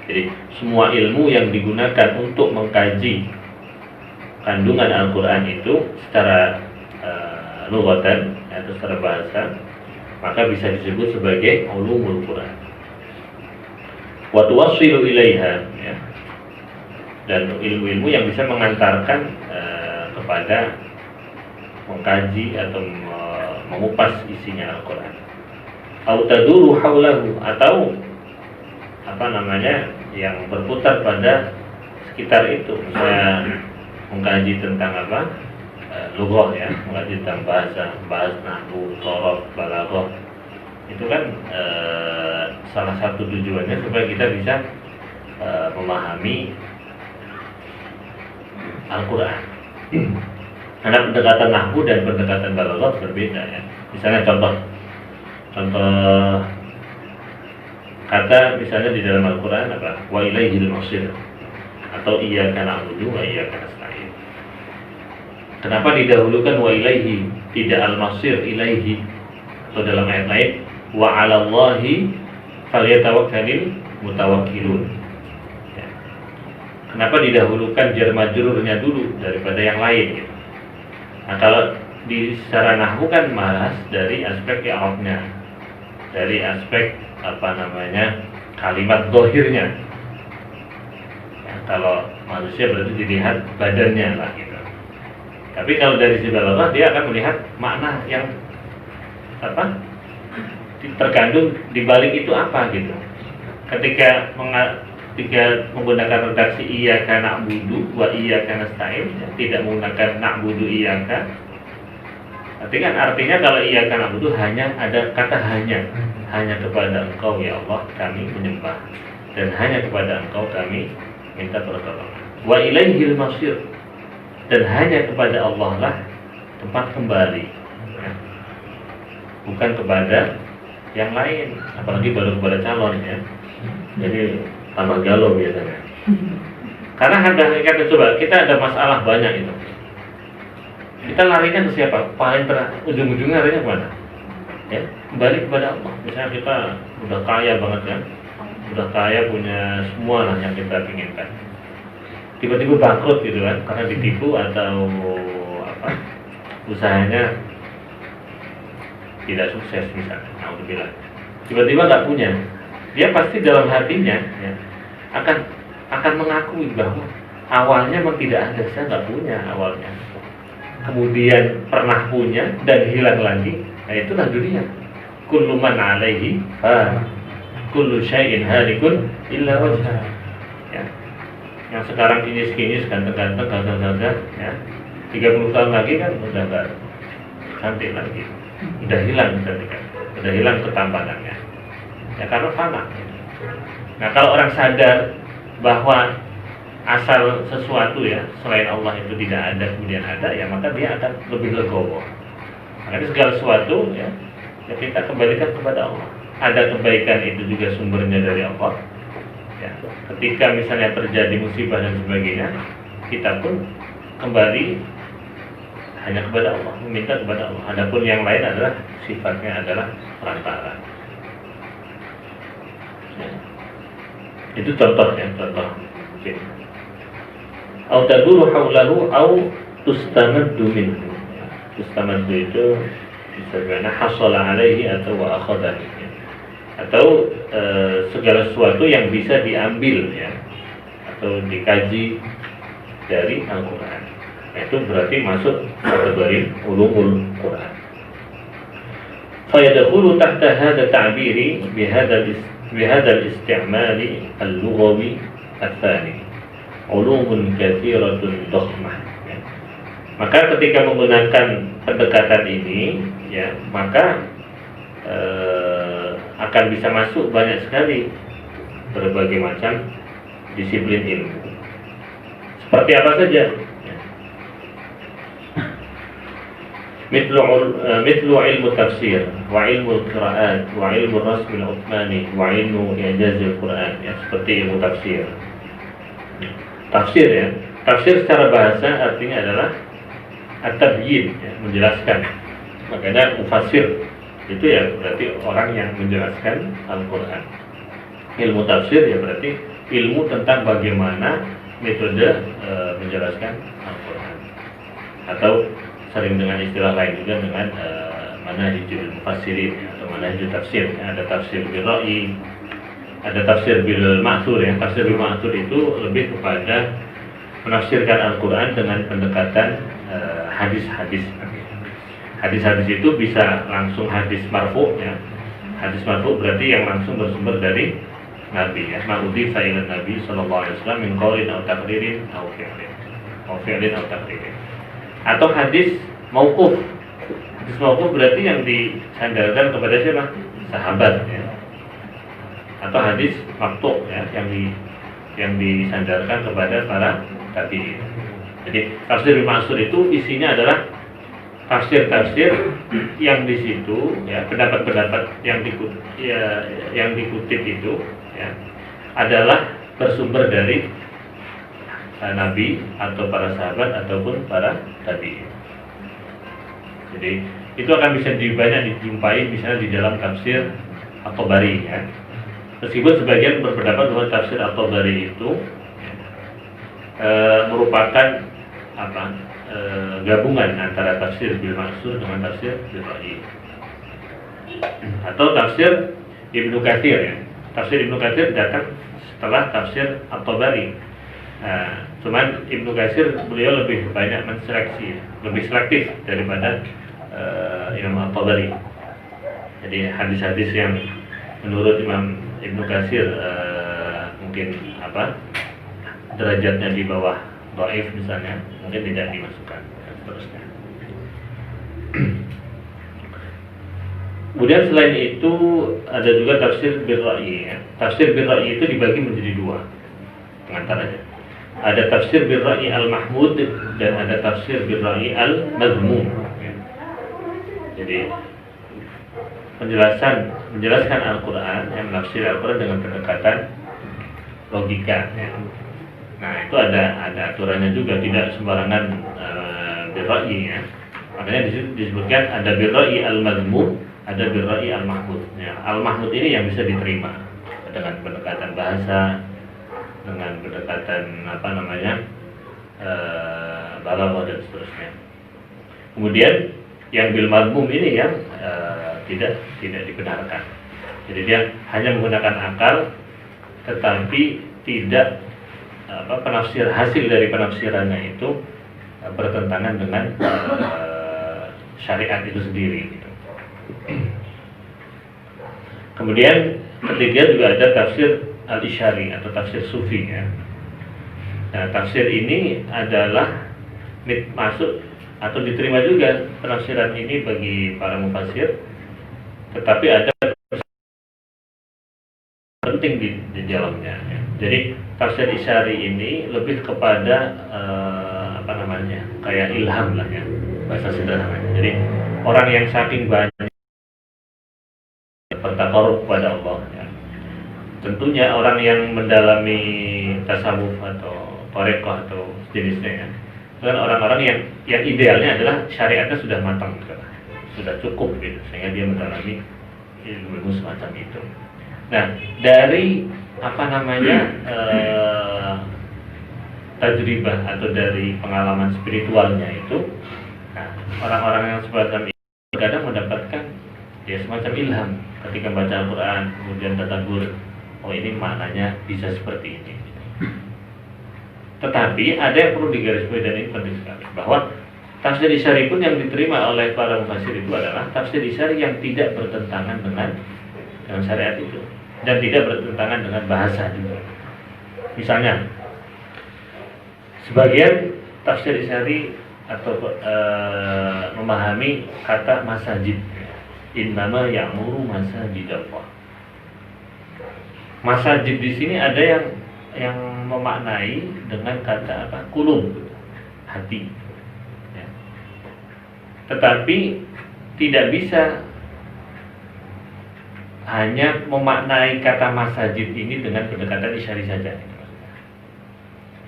Speaker 1: Jadi semua ilmu yang digunakan untuk mengkaji kandungan Al-Quran itu secara lughatan atau secara bahasa, maka bisa disebut sebagai ulumul Quran. Wa tuwassilu ilaiha, ya. Dan ilmu-ilmu yang bisa mengantarkan kepada mengkaji atau mengupas isinya Al-Quran. Au taduru haulahu, atau apa namanya, yang berputar pada sekitar itu. Misalnya mengkaji tentang apa, lughah ya, mengkaji tentang bahas nahwu, shorof, balaghah. Itu kan salah satu tujuannya supaya kita bisa memahami Al-Quran. Karena pendekatan nahwu dan pendekatan balaghah berbeda ya. Misalnya contoh kata misalnya di dalam Al-Quran apa? Wa ilaihil masir, atau iyyaka na'budu wa iyyaka nasta'in. Kenapa didahulukan wa ilaihi, tidak al-masir ilaihi? Atau dalam ayat lain wa 'alallahi falyatawakkalul mutawakkilun. Ya. Kenapa didahulukan jar majrurnya dulu daripada yang lain gitu? Nah, kalau di secara nahwu kan malas dari aspek i'rabnya, dari aspek apa namanya, kalimat zahirnya. Ya, kalau manusia berarti dilihat badannya lah gitu. Tapi kalau dari sisi balaghah dia akan melihat makna yang apa terkandung di balik itu apa gitu. Ketika menggunakan redaksi iyyaka na'budu wa iyyaka nasta'in, ya, tidak menggunakan na'budu iyyaka. Artinya kalau iyyaka na'budu hanya ada kata hanya kepada Engkau ya Allah kami menyembah, dan hanya kepada Engkau kami minta pertolongan. Wa ilaihil masir, dan hanya kepada Allah lah tempat kembali, ya. Bukan kepada yang lain, apalagi baru kepada calon ya. Jadi tambah galau biasanya. Karena kita coba, kita ada masalah banyak itu. Kita larinya ke siapa? Paling ujung-ujungnya larinya kemana? Ya, kembali kepada Allah. Misalnya kita udah kaya banget kan, udah kaya, punya semua lah yang kita inginkan. Tiba-tiba bangkrut gitu kan, karena ditipu atau apa, usahanya tidak sukses misalnya. Alhamdulillah. Tiba-tiba nggak punya, dia pasti dalam hatinya ya, akan mengakui bahwa awalnya memang tidak ada, saya nggak punya awalnya. Kemudian pernah punya dan hilang lagi. Nah, itulah dunia. Kullu man 'alaihi fan, kullu syai'in halikun illa wajhah. Ya. Yang sekarang kinyis-kinyis, ganteng-ganteng, gagah-gagah, ya. 30 tahun lagi kan udah enggak cantik lagi. Udah hilang cantikan. Udah hilang ketampanannya. Ya karena fana. Nah, kalau orang sadar bahwa asal sesuatu ya selain Allah itu tidak ada kemudian ada, ya maka dia akan lebih legowo. Makanya segala sesuatu ya kita kembalikan kepada Allah. Ada kebaikan itu juga sumbernya dari Allah. Ya, ketika misalnya terjadi musibah dan sebagainya, kita pun kembali hanya kepada Allah, meminta kepada Allah. Adapun yang lain adalah sifatnya adalah perantara. Ya. Itu contohnya, contoh. Au taduru haulahu au tustamaddu minhu. Tustamaddu itu disebutnya hasala alaihi atau wa akhadha. Atau segala sesuatu yang bisa diambil ya atau dikaji dari Al-Quran. Nah, itu berarti masuk kategori ulumul Quran. Fayadkhulu tahta hadha ta'biri bihadha al-isti'mali al-lughawi al-thani ulumun katsiratun dhakhmah. Maka ketika menggunakan pendekatan ini, ya, maka akan bisa masuk banyak sekali berbagai macam disiplin ilmu. Seperti apa saja? Mithlu ilmu tafsir, wa ilmu qira'at, wa ilmu rasm al-Uthmani, wa ilmu i'jaz al-Quran. Ya, seperti ilmu tafsir. Tafsir, ya. Tafsir secara bahasa artinya adalah at-tabyin, ya, menjelaskan. Makanya mufassir itu ya berarti orang yang menjelaskan Al-Quran. Ilmu tafsir ya berarti ilmu tentang bagaimana metode menjelaskan Al-Quran. Atau sering dengan istilah lain juga dengan manhajul mufassirin atau manhajul tafsir. Ada tafsir bil ra'yi, ada tafsir bil ma'thur. Ya. Tafsir bil ma'thur itu lebih kepada menafsirkan Al-Quran dengan pendekatan hadis-hadis. Hadis-hadis itu bisa langsung hadis marfu, ya. Hadis marfu berarti yang langsung bersumber dari Nabi, ya. Ma'udhi fa'ilan Nabi sallallahu alaihi wasallam min qaulin aw taqririn aw fi'lin aw taqririn. Atau hadis mauquf. Hadis mauquf berarti yang disandarkan kepada siapa? Sahabat, ya. Atau hadis maqtu', ya, yang disandarkan kepada para tabi'in. Jadi tafsir bil ma'thur itu isinya adalah tafsir-tafsir yang di situ, ya, pendapat-pendapat yang dikutip itu, ya, adalah bersumber dari Nabi atau para sahabat ataupun para tabi'in. Jadi itu akan bisa banyak dijumpai misalnya di dalam tafsir At-Tabari, ya. Meskipun sebagian berpendapat bahwa tafsir At-Tabari itu merupakan gabungan antara tafsir bil ma'thur dengan tafsir bil ra'yi. Atau tafsir Ibnu Katsir, ya. Tafsir Ibnu Katsir datang setelah tafsir At-Tabari. Cuman Ibnu Katsir beliau lebih banyak menseleksi, lebih selektif daripada Imam At-Tabari. Jadi hadis-hadis yang menurut Imam Ibnu Katsir mungkin derajatnya di bawah dhaif misalnya, mungkin tidak dimasukkan dan seterusnya. Kemudian selain itu ada juga tafsir bil ra'yi, ya. Tafsir bil ra'yi itu dibagi menjadi dua pengantaranya. Ada tafsir bil ra'yi al-mahmud dan ada tafsir bil ra'yi al-madhmum, ya. Jadi menjelaskan Al-Quran, yang menafsir Al-Quran dengan pendekatan logika, ya. Nah itu ada aturannya juga, tidak sembarangan bil ra'yi, ya. Makanya disebutkan ada bil ra'yi al-madhmum, ada bil ra'yi al-mahmud, ya. Al-mahmud ini yang bisa diterima dengan pendekatan bahasa, dengan pendekatan balaghah dan seterusnya. Kemudian yang bil madhmum ini yang tidak dibenarkan. Jadi dia hanya menggunakan akal, tetapi tidak hasil dari penafsirannya itu bertentangan dengan syariat itu sendiri, gitu. Kemudian ketiga juga ada tafsir al-isyari atau tafsir sufi, ya. Nah, tafsir ini adalah masuk atau diterima juga penafsiran ini bagi para mufassir, tetapi ada penting di dalamnya, ya. Jadi tafsir isyari ini lebih kepada kayak ilham lah, ya, bahasa sederhananya. Jadi orang yang saking banyak bertakarub kepada Allah, ya. Tentunya orang yang mendalami tasawuf atau thariqah atau jenisnya, ya, dan orang-orang yang idealnya adalah syariatnya sudah matang, gitu, sudah cukup, gitu, sehingga dia mendalami ilmu semacam itu. Nah, dari tajribah atau dari pengalaman spiritualnya itu, nah, orang-orang yang semacam itu kadang mendapatkan ya semacam ilham ketika baca Al-Quran, kemudian tadabbur, oh ini maknanya bisa seperti ini. Tetapi ada yang perlu digarisbawahi dan ini penting sekali, bahwa tafsir isyari pun yang diterima oleh para mufassir itu adalah tafsir isyari yang tidak bertentangan dengan syariat itu dan tidak bertentangan dengan bahasa juga. Misalnya, sebagian tafsir isyari atau memahami kata masajid, innama ya'muru masajidallah. Masajid di sini ada yang memaknai dengan kata apa? Qulub, hati. Ya. Tetapi tidak bisa hanya memaknai kata masajid ini dengan pendekatan isyari saja.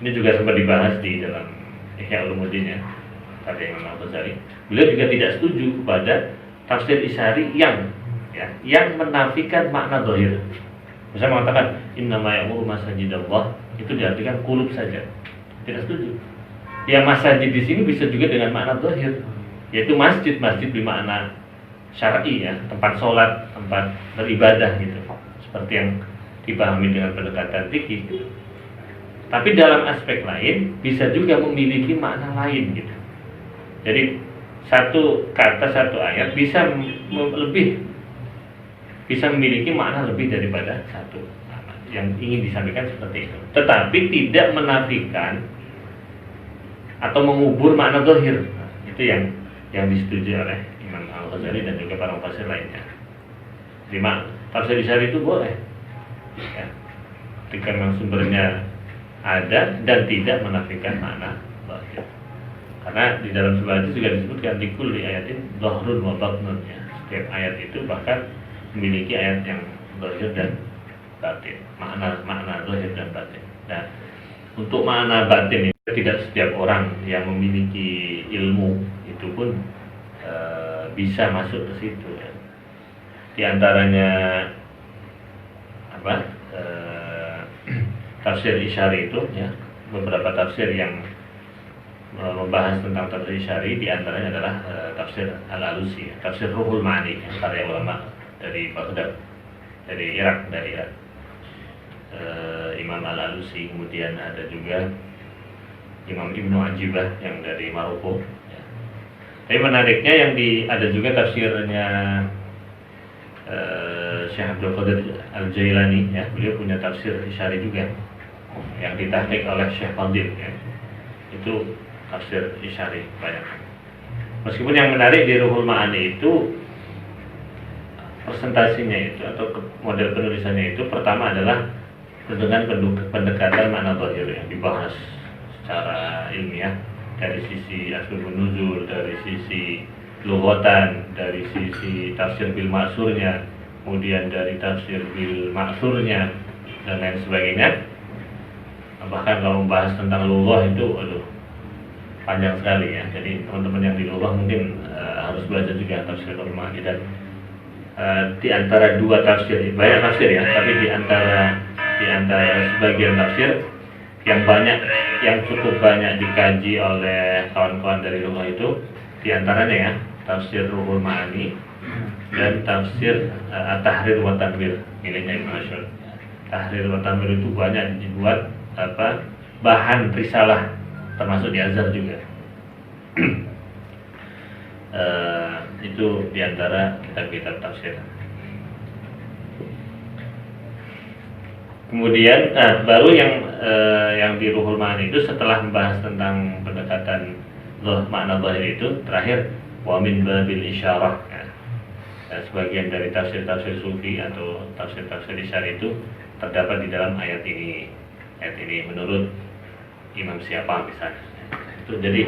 Speaker 1: Ini juga sempat dibahas di dalam Ihya Ulumuddin ya, kata Imam Al-Ghazali. Beliau juga tidak setuju kepada tafsir isyari yang menafikan makna zahir. Misalnya mengatakan innama ya'muru masajidallah, itu diartikan qulub saja. Tidak setuju. Ya, masajid di sini bisa juga dengan makna zahir, yaitu masjid bermakna syar'i ya, tempat sholat, tempat beribadah gitu. Seperti yang dipahami dengan pendekatan fikih. Tapi dalam aspek lain bisa juga memiliki makna lain gitu. Jadi satu kata, satu ayat bisa memiliki makna lebih daripada satu makna yang ingin disampaikan seperti itu. Tetapi tidak menafikan atau mengubur makna zahir. Itu yang disetujui oleh Imam Al-Ghazali dan juga para mufassir lainnya. Jadi tafsir isyari itu boleh ya, ketika memang sumbernya ada dan tidak menafikan makna zahir. Karena di dalam sebuah hadis juga disebutkan di kulli ayatin zahrun wa batnun ya. Setiap ayat itu bahkan memiliki ayat yang zahir dan batin, makna zahir dan batin. Nah, untuk makna batin itu tidak setiap orang yang memiliki ilmu itu pun bisa masuk ke situ ya. Di antaranya tafsir isyari itu ya, beberapa tafsir yang membahas tentang tafsir isyari, di antaranya adalah tafsir Al-Alusi, tafsir Ruhul Ma'ani, karya ulama dari Baghdad, dari Irak. Imam Al-Alusi, kemudian ada juga Imam Ibnu Ajibah yang dari Maroko ya. Tapi menariknya ada juga tafsirnya Syekh Abdul Qadir Al-Jailani ya, beliau punya tafsir isyari juga yang ditahqiq oleh Syekh Fadil ya. Itu tafsir isyari banyak. Meskipun yang menarik di Ruhul Ma'ani itu presentasinya itu atau model penulisannya itu pertama adalah dengan pendekatan makna zahir yang dibahas secara ilmiah dari sisi asbabun nuzul, dari sisi lughatan, dari sisi tafsir bil ma'surnya, kemudian dari tafsir bil ma'surnya dan lain sebagainya. Bahkan kalau membahas tentang lughah itu panjang sekali ya. Jadi teman-teman yang di lughah mungkin harus belajar juga tafsir Al-Ma'ani. Dan di antara dua tafsir, banyak tafsir ya, tapi di antara sebagian tafsir yang cukup banyak dikaji oleh kawan-kawan dari lughah itu, di antaranya ya tafsir Ruhul Ma'ani dan tafsir Tahrir wa Tanwir miliknya Ibnu Asyur. Tahrir wa Tanwir itu banyak dibuat bahan risalah, termasuk di Azhar juga. Itu diantara kitab-kitab tafsir. Kemudian baru yang di Ruhul Ma'ani itu setelah membahas tentang pendekatan makna zahir itu, terakhir wa min babil isyarah ya. Sebagian dari tafsir-tafsir sufi atau tafsir-tafsir isyari itu terdapat di dalam ayat ini menurut imam siapa misalnya. Itu jadi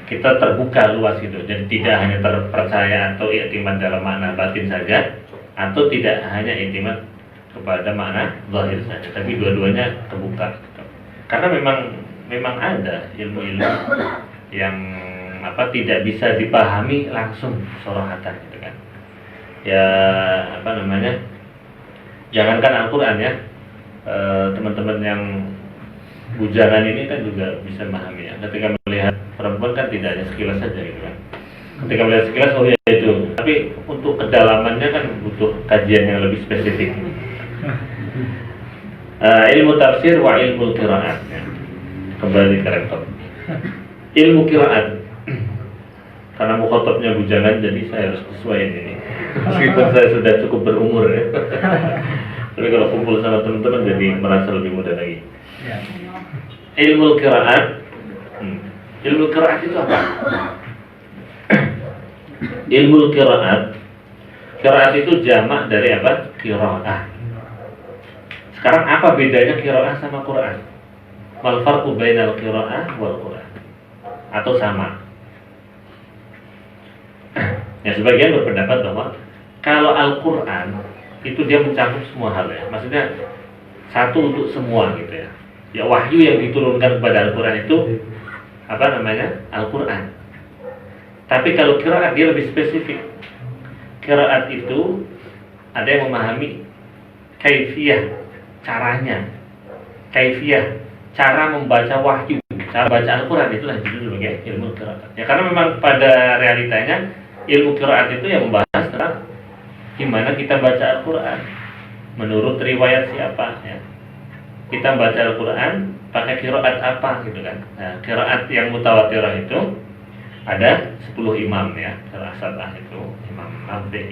Speaker 1: kita terbuka luas gitu, jadi tidak hanya terpercaya atau i'timad dalam makna batin saja, atau tidak hanya i'timad kepada makna zahir saja, tapi dua-duanya terbuka gitu. Karena memang ada ilmu-ilmu yang tidak bisa dipahami langsung sorohatan gitu kan. Ya jangankan Al-Quran ya, teman-teman yang bujangan ini kan juga bisa memahami ya. Ketika melihat perempuan kan tidak hanya sekilas saja gitu kan. Ketika melihat sekilas ya itu, tapi untuk kedalamannya kan butuh kajian yang lebih spesifik. Ilmu tafsir wa ilmu qiraat ya. Kembali ke laptop. Ilmu qiraat. Karena mukhatabnya bujangan, jadi saya harus sesuaiin ini. Meskipun saya sudah cukup berumur ya. Tapi kalau kumpul sama teman-teman jadi merasa lebih muda lagi. Ilmu qiraat. Ilmu qiraat itu apa? Ilmu qiraat. Qiraat itu jamak dari apa? Qiraah. Sekarang apa bedanya qiraah sama Quran? Wal farqu bainal qiraah wal Quran. Atau sama? Ya, sebagian berpendapat bahwa kalau Al-Quran itu dia mencakup semua hal ya. Maksudnya satu untuk semua gitu ya. Ya, wahyu yang diturunkan kepada Al-Quran itu apa namanya? Al-Quran. Tapi kalau qiraat dia lebih spesifik. Qiraat itu ada yang memahami kaifiyah, caranya, kaifiyah, cara membaca wahyu, cara baca Al-Quran, itulah disebut sebagai ilmu qiraat. Ya, karena memang pada realitanya ilmu qiraat itu yang membahas tentang gimana kita baca Al-Quran menurut riwayat siapa ya. Kita baca Al-Quran pakai qiraat apa gitu kan. Nah, qiraat yang mutawatirah itu ada 10 imam ya. Qiraat sab'ah itu Imam Nafi,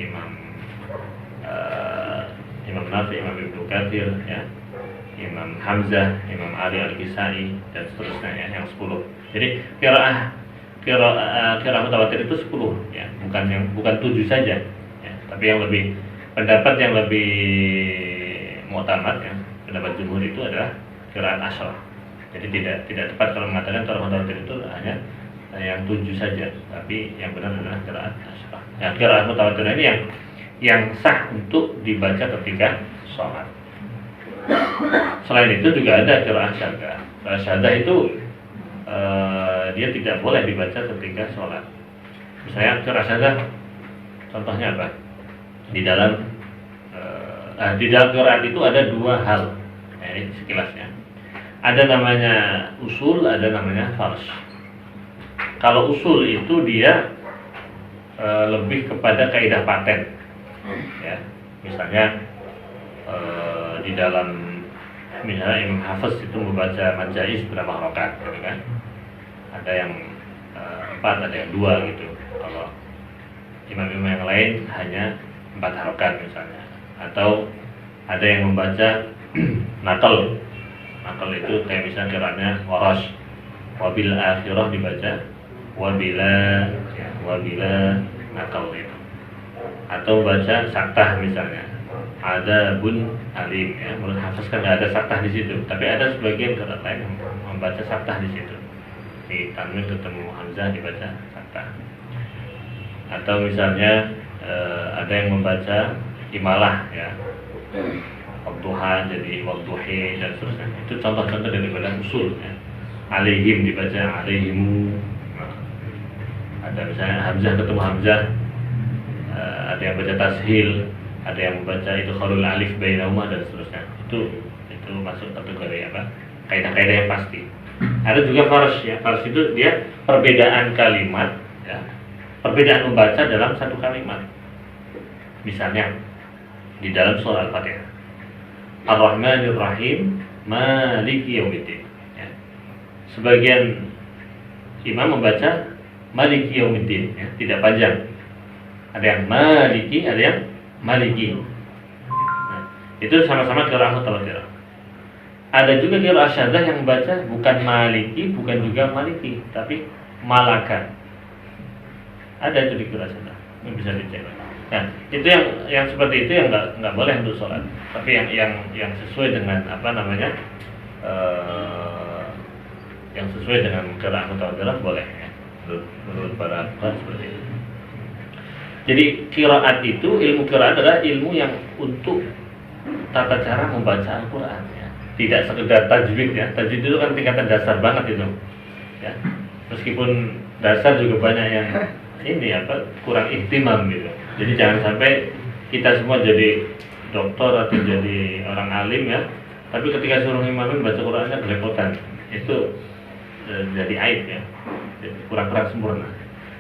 Speaker 1: Imam Nafi, Imam Ibnu Katsir ya, Imam Hamzah, Imam Ali Al-Kisai dan seterusnya ya, yang 10. Jadi qiraat mutawatir itu 10 ya, bukan 7 saja ya, tapi yang lebih pendapat yang lebih mu'tamad ya, pendapat jumhur itu adalah qiraat asyrah. Jadi tidak tepat kalau mengatakan qiraat mutawatir itu hanya yang 7 saja, tapi yang benar adalah qiraat asyrah. Ya, qiraat mutawatir ini yang sah untuk dibaca ketika sholat. Selain itu juga ada qiraat syaddah. Qiraat syaddah itu dia tidak boleh dibaca ketika sholat. Misalnya qiraat syaddah, contohnya apa? Di dalam qiraat itu ada 2 hal. Nah, ini sekilasnya. Ada namanya usul, ada namanya farsh. Kalau usul itu dia lebih kepada kaidah paten. Ya, misalnya di dalam misalnya Imam Hafiz itu membaca Majais berapa rakaat gitu kan. Ada yang 4, ada yang 2 gitu. Kalau imam-imam yang lain hanya 4 rakaat misalnya. Atau ada yang membaca nakal. Nakal itu kayak misalnya qiraatnya Warash. Wabil akhirah dibaca wabila nakal itu. Atau baca saktah misalnya. Ada bun alim ya, menurut Hafiz kan nggak ada saktah di situ, tapi ada sebagian qiraat lain yang membaca saktah di situ. Di tanwin ketemu hamzah dibaca saktah. Atau misalnya ada yang membaca imalah ya, wadduha jadi wadduhi dan seterusnya. Itu contoh-contoh daripada usul ya. Alaihim dibaca alaihimu. Ada misalnya hamzah ketemu hamzah, ada yang baca tashil, ada yang membaca itu khalul alif bainahuma dan seterusnya. Itu masuk kategori apa? Kaidah-kaidah yang pasti. Ada juga farsh ya. Farsh itu dia perbedaan kalimat ya. Perbedaan membaca dalam satu kalimat. Misalnya di dalam surah Al-Fatihah. Ar-Rahmanir Rahim, Maliki Yaumiddin ya. Sebagian imam membaca Maliki Yaumiddin ya, tidak panjang. Ada yang Maliki, ada yang Maliki. Nah, itu sama-sama qiraat mutawatirah. Ada juga qiraat syadzah yang membaca bukan Maliki, bukan juga Maliki, tapi Malaka. Ada itu di qiraat syadzah. Ini bisa dicek. Nah, itu yang seperti itu yang nggak boleh untuk sholat. Tapi yang sesuai dengan apa namanya? Yang sesuai dengan qiraat mutawatirah boleh ya. Menurut para ulama seperti itu. Jadi qiraat itu, ilmu qiraat adalah ilmu yang untuk tata cara membaca Al-Quran ya. Tidak sekedar tajwid ya. Tajwid itu kan tingkatan dasar banget itu ya. Meskipun dasar juga banyak yang ini apa kurang ihtimam gitu. Jadi jangan sampai kita semua jadi dokter atau jadi orang alim ya, tapi ketika suruh imamin baca Qurannya kerepotan. Itu jadi aib ya. Kurang sempurna.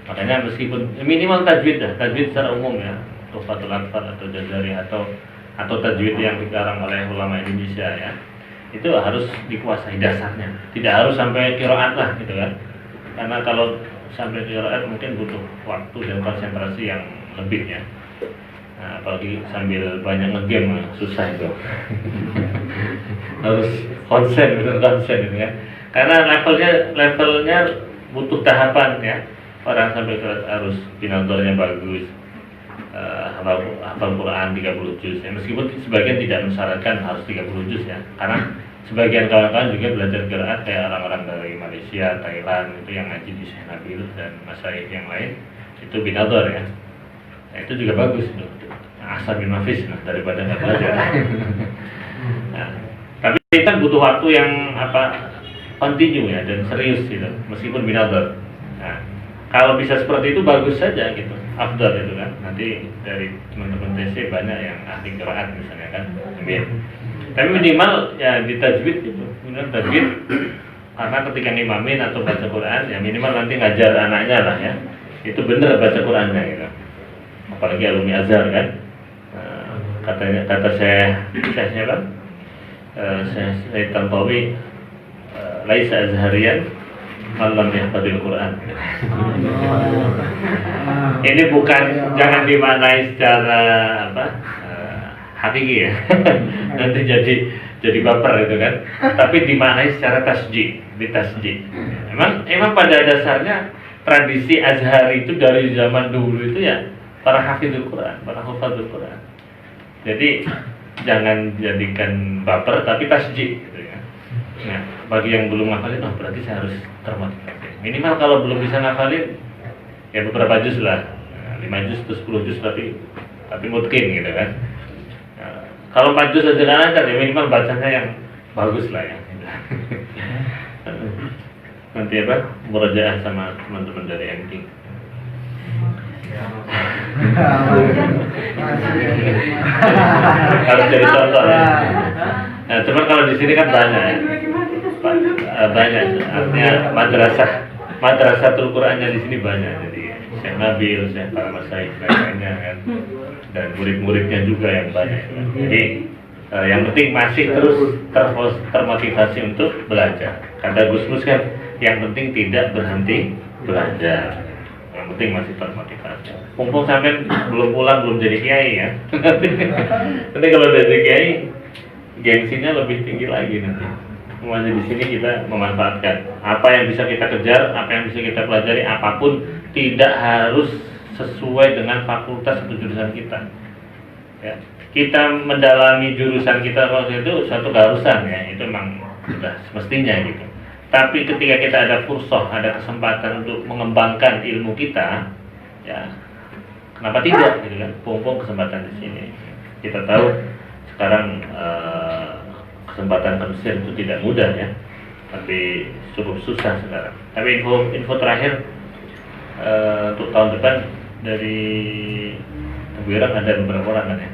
Speaker 1: Makanya meskipun minimal tajwid dah, tajwid secara umum ya, Tuhfatul Atfal atau Jazari atau tajwid yang dikarang oleh ulama Indonesia ya, itu harus dikuasai dasarnya. Tidak harus sampai qiraat lah gitu kan. Karena kalau sampai qiraat mungkin butuh waktu dan konsentrasi yang lebih ya. Nah, apalagi sambil banyak ngegame susah itu. Harus konsen gitu kan. Karena levelnya butuh tahapan ya. Orang sampai harus binatangnya bagus, hafal Quran 30 juz ya. Meskipun sebagian tidak mensyaratkan harus 30 juz ya. Karena sebagian kawan-kawan juga belajar qiraat kayak orang-orang dari Malaysia, Thailand itu yang ngaji di Syekh Nabil dan masyayikh yang lain itu binatang ya. Nah, itu juga bagus tuh. Asal bin Nafis daripada nggak belajar. Nah, tapi kita butuh waktu yang continue ya dan serius gitu, meskipun binatang. Nah, kalau bisa seperti itu bagus saja gitu, afdal itu kan. Nanti dari teman-teman TC banyak yang ahli qiraat misalnya kan. Tapi minimal ya di tajwid gitu, minimal tajwid karena ketika ngimamin atau baca Quran ya minimal nanti ngajar anaknya lah ya. Itu benar baca Qurannya gitu. Apalagi alumni Azhar kan. Kata saya siapa? Saya Tantawi laisa azharian malam yahfadzul Quran. Ini bukan, jangan dimaknai secara hakiki ya. Nanti jadi baper itu kan. Tapi dimaknai secara tasjih, ditasjih. Emang pada dasarnya tradisi Azhar itu dari zaman dulu itu ya para hafizul Quran, para hafizul Quran. Jadi jangan jadikan baper tapi tasjih gitu ya. Nah, bagi yang belum ngafalin, berarti saya harus termotivasi. Minimal kalau belum bisa ngafalin ya beberapa juz lah, 5 juz atau 10 juz tapi mungkin gitu kan. Nah, kalau 4 juz aja lancar ya minimal bacanya yang bagus lah ya. Nanti murajaah sama teman-teman dari MT. Harus jadi contoh ya. Nah, cuman kalau di sini kan banyak, artinya madrasatul Qurannya di sini banyak. Jadi Syekh Nabil, Syekh para masyayikh lainnya kan, dan murid-muridnya juga yang banyak. Jadi yang penting masih terus termotivasi untuk belajar. Kata Gus Mus kan, yang penting tidak berhenti belajar. Yang penting masih termotivasi. Mumpung sampai belum pulang, belum jadi kiai ya. Nanti kalau udah jadi kiai, gengsinya lebih tinggi lagi nanti. Masih di sini kita memanfaatkan apa yang bisa kita kejar, apa yang bisa kita pelajari, apapun tidak harus sesuai dengan fakultas atau jurusan kita. Ya. Kita mendalami jurusan kita waktu itu suatu keharusan ya, itu memang sudah semestinya gitu. Tapi ketika kita ada fursah, ada kesempatan untuk mengembangkan ilmu kita, ya kenapa tidak gitu kan? Mumpung kesempatan di sini. Kita tahu sekarang kesempatan ke Mesir itu tidak mudah ya, tapi cukup susah sekarang. Tapi info terakhir untuk tahun depan dari Teguirang ada beberapa orang kan ya?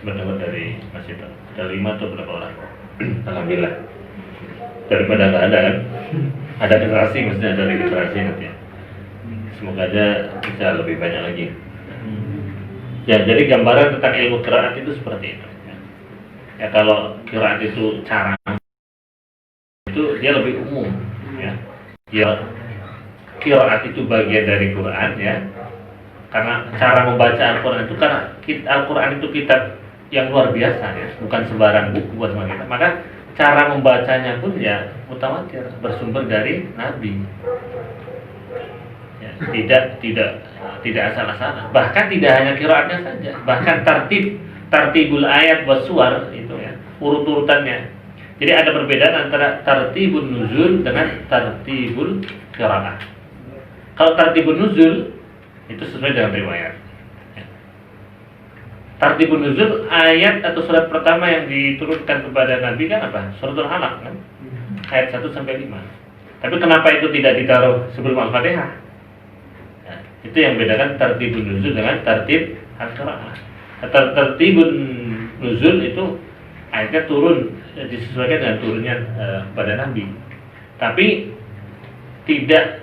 Speaker 1: Sebenarnya dari masjid ada 5 atau berapa orang? Alhamdulillah. Daripada nggak ada kan, ada generasi maksudnya dari generasi nanti ya. Semoga aja bisa lebih banyak lagi. Ya, jadi gambaran tentang ilmu qiraat itu seperti itu. Ya kalau qiraat itu cara itu dia lebih umum ya. Ya qiraat itu bagian dari Quran ya. Karena cara membaca Al-Quran itu karena Al-Quran itu kitab yang luar biasa ya, bukan sembarang buku buat semua kita. Maka cara membacanya pun ya mutawatir, bersumber dari Nabi. Ya, tidak asal-asalan. Bahkan tidak hanya qiraatnya saja, bahkan tartibul ayat wassuar itu ya, urut-urutannya. Jadi ada perbedaan antara tartibun nuzul dengan tartibul qiraah. Kalau tartibun nuzul itu sesuai dengan riwayat. Tartibun nuzul ayat atau surat pertama yang diturunkan kepada Nabi kan apa? Suratul Alaq kan? Ayat 1 sampai 5. Tapi kenapa itu tidak ditaruh sebelum Al-Fatihah? Ya, itu yang bedakan tartibun nuzul dengan tartib al-qiraah. Tartibun nuzul itu ayatnya turun disesuaikan dengan turunnya pada Nabi. Tapi tidak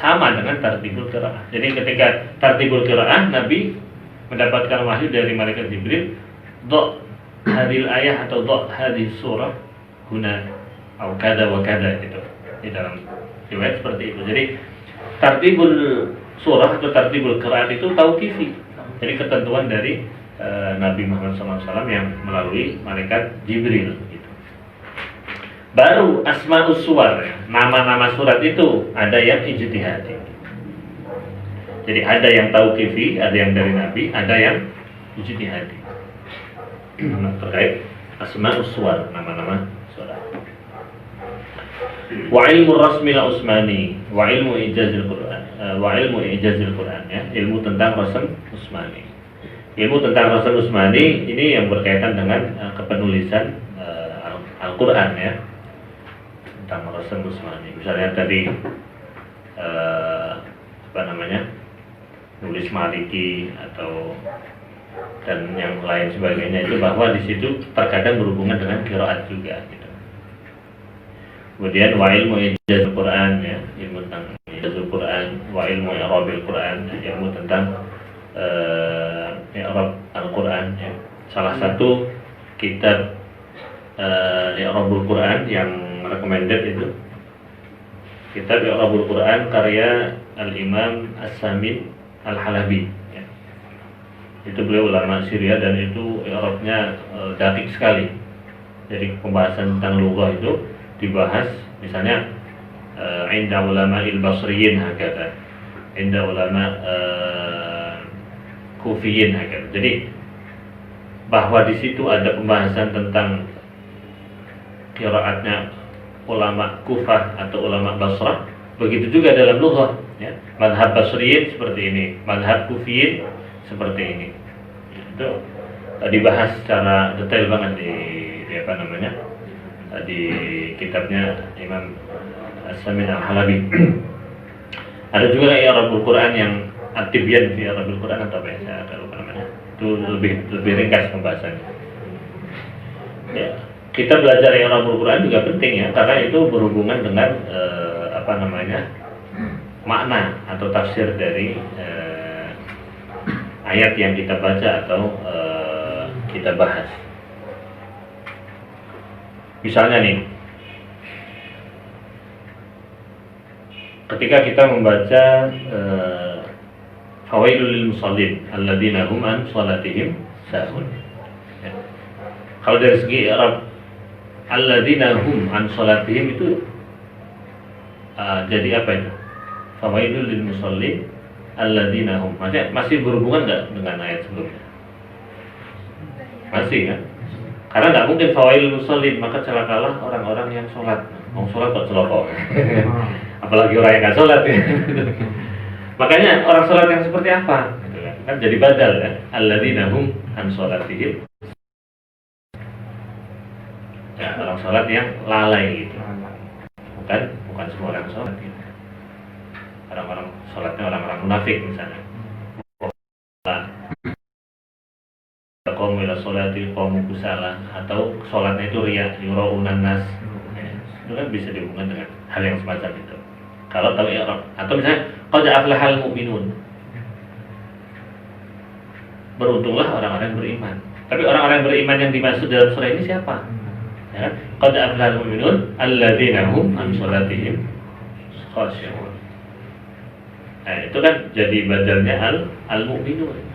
Speaker 1: sama dengan tartibul qiraah. Jadi ketika tartibul qiraah Nabi mendapatkan wahyu dari malaikat Jibril, hadil ayah atau hadis surah huna atau kada wa kada gitu di dalam riwayat seperti itu. Jadi tartibul surah atau tartibul qiraat itu tauqifi. Jadi ketentuan dari Nabi Muhammad SAW yang melalui malaikat Jibril gitu. Baru asmaus suwar, nama-nama surat itu ada yang ijtihadi. Jadi ada yang tauqifi, ada yang dari Nabi, ada yang ijtihadi. Terkait asmaus suwar, nama-nama surat. Wa ilmu rasmil usmani, wa ilmu ijazil Quran, ya, ilmu tentang rasm usmani. Ilmu tentang rasm usmani ini yang berkaitan dengan kepenulisan Al-Quran ya, tentang rasm usmani. Misalnya tadi nulis Maliki atau dan yang lain sebagainya, itu bahwa di situ terkadang berhubungan dengan qiraat juga gitu. Kemudian wa ilmu ijazul Quran ya, ilmu tentang ijazul Quran, wa ilmu i'rabil Quran, ilmu tentang i'rab Al-Quran ya. Salah satu kitab i'rabul Quran yang recommended itu kitab i'rabul Quran karya Al-Imam As-Samin Al-Halabi ya. Itu beliau ulama Syria dan itu i'rabnya daqiq sekali. Jadi pembahasan tentang lughah itu dibahas, misalnya inda ulama il-basriyin hakata, inda ulama kufiyin hakata. Jadi bahwa di situ ada pembahasan tentang qiraatnya ulama Kufah atau ulama Basrah, begitu juga dalam lughah ya. Madhab basriyin seperti ini, madhab kufiyin seperti ini. Itu dibahas secara detail banget di kitabnya Imam As-Samin Al-Halabi. Ada juga i'rabul Quran yang at-tibyan fi i'rabul Quran atau apa ya, saya lupa namanya. Itu lebih ringkas pembahasannya. Ya, kita belajar i'rabul Quran juga penting ya, karena itu berhubungan dengan makna atau tafsir dari ayat yang kita baca atau kita bahas. Misalnya nih, ketika kita membaca fawailul lil musallin alladzina hum an shalatihim sahun ya. Kalau dari segi i'rab alladzina hum an shalatihim itu jadi apa itu? Fawailul lil musallin alladzina hum, masih berhubungan nggak dengan ayat sebelumnya? Masih kan? Karena nggak mungkin fawailul musallin, maka celakalah orang-orang yang sholat. Mau sholat kok celaka. Apalagi orang yang nggak sholat ya. Makanya orang sholat yang seperti apa? Kan jadi badal ya. Alladzina hum an sholatihim. Ya, orang sholat yang lalai gitu. Bukan semua orang sholat gitu. Orang-orang sholatnya orang-orang munafik misalnya. Qamu ila sholati qamu kusala, atau sholatnya itu riya, yuraunan nas. Itu kan bisa dihubungkan dengan hal yang semacam itu. Kalau tahu i'rab, atau misalnya qad aflahal mu'minun, beruntunglah orang-orang yang beriman. Tapi orang-orang beriman yang dimaksud dalam surah ini siapa? Ya, qad aflahal mu'minun alladzina hum an sholatihim khashi'un. Nah, itu kan jadi badalnya al-mu'minun.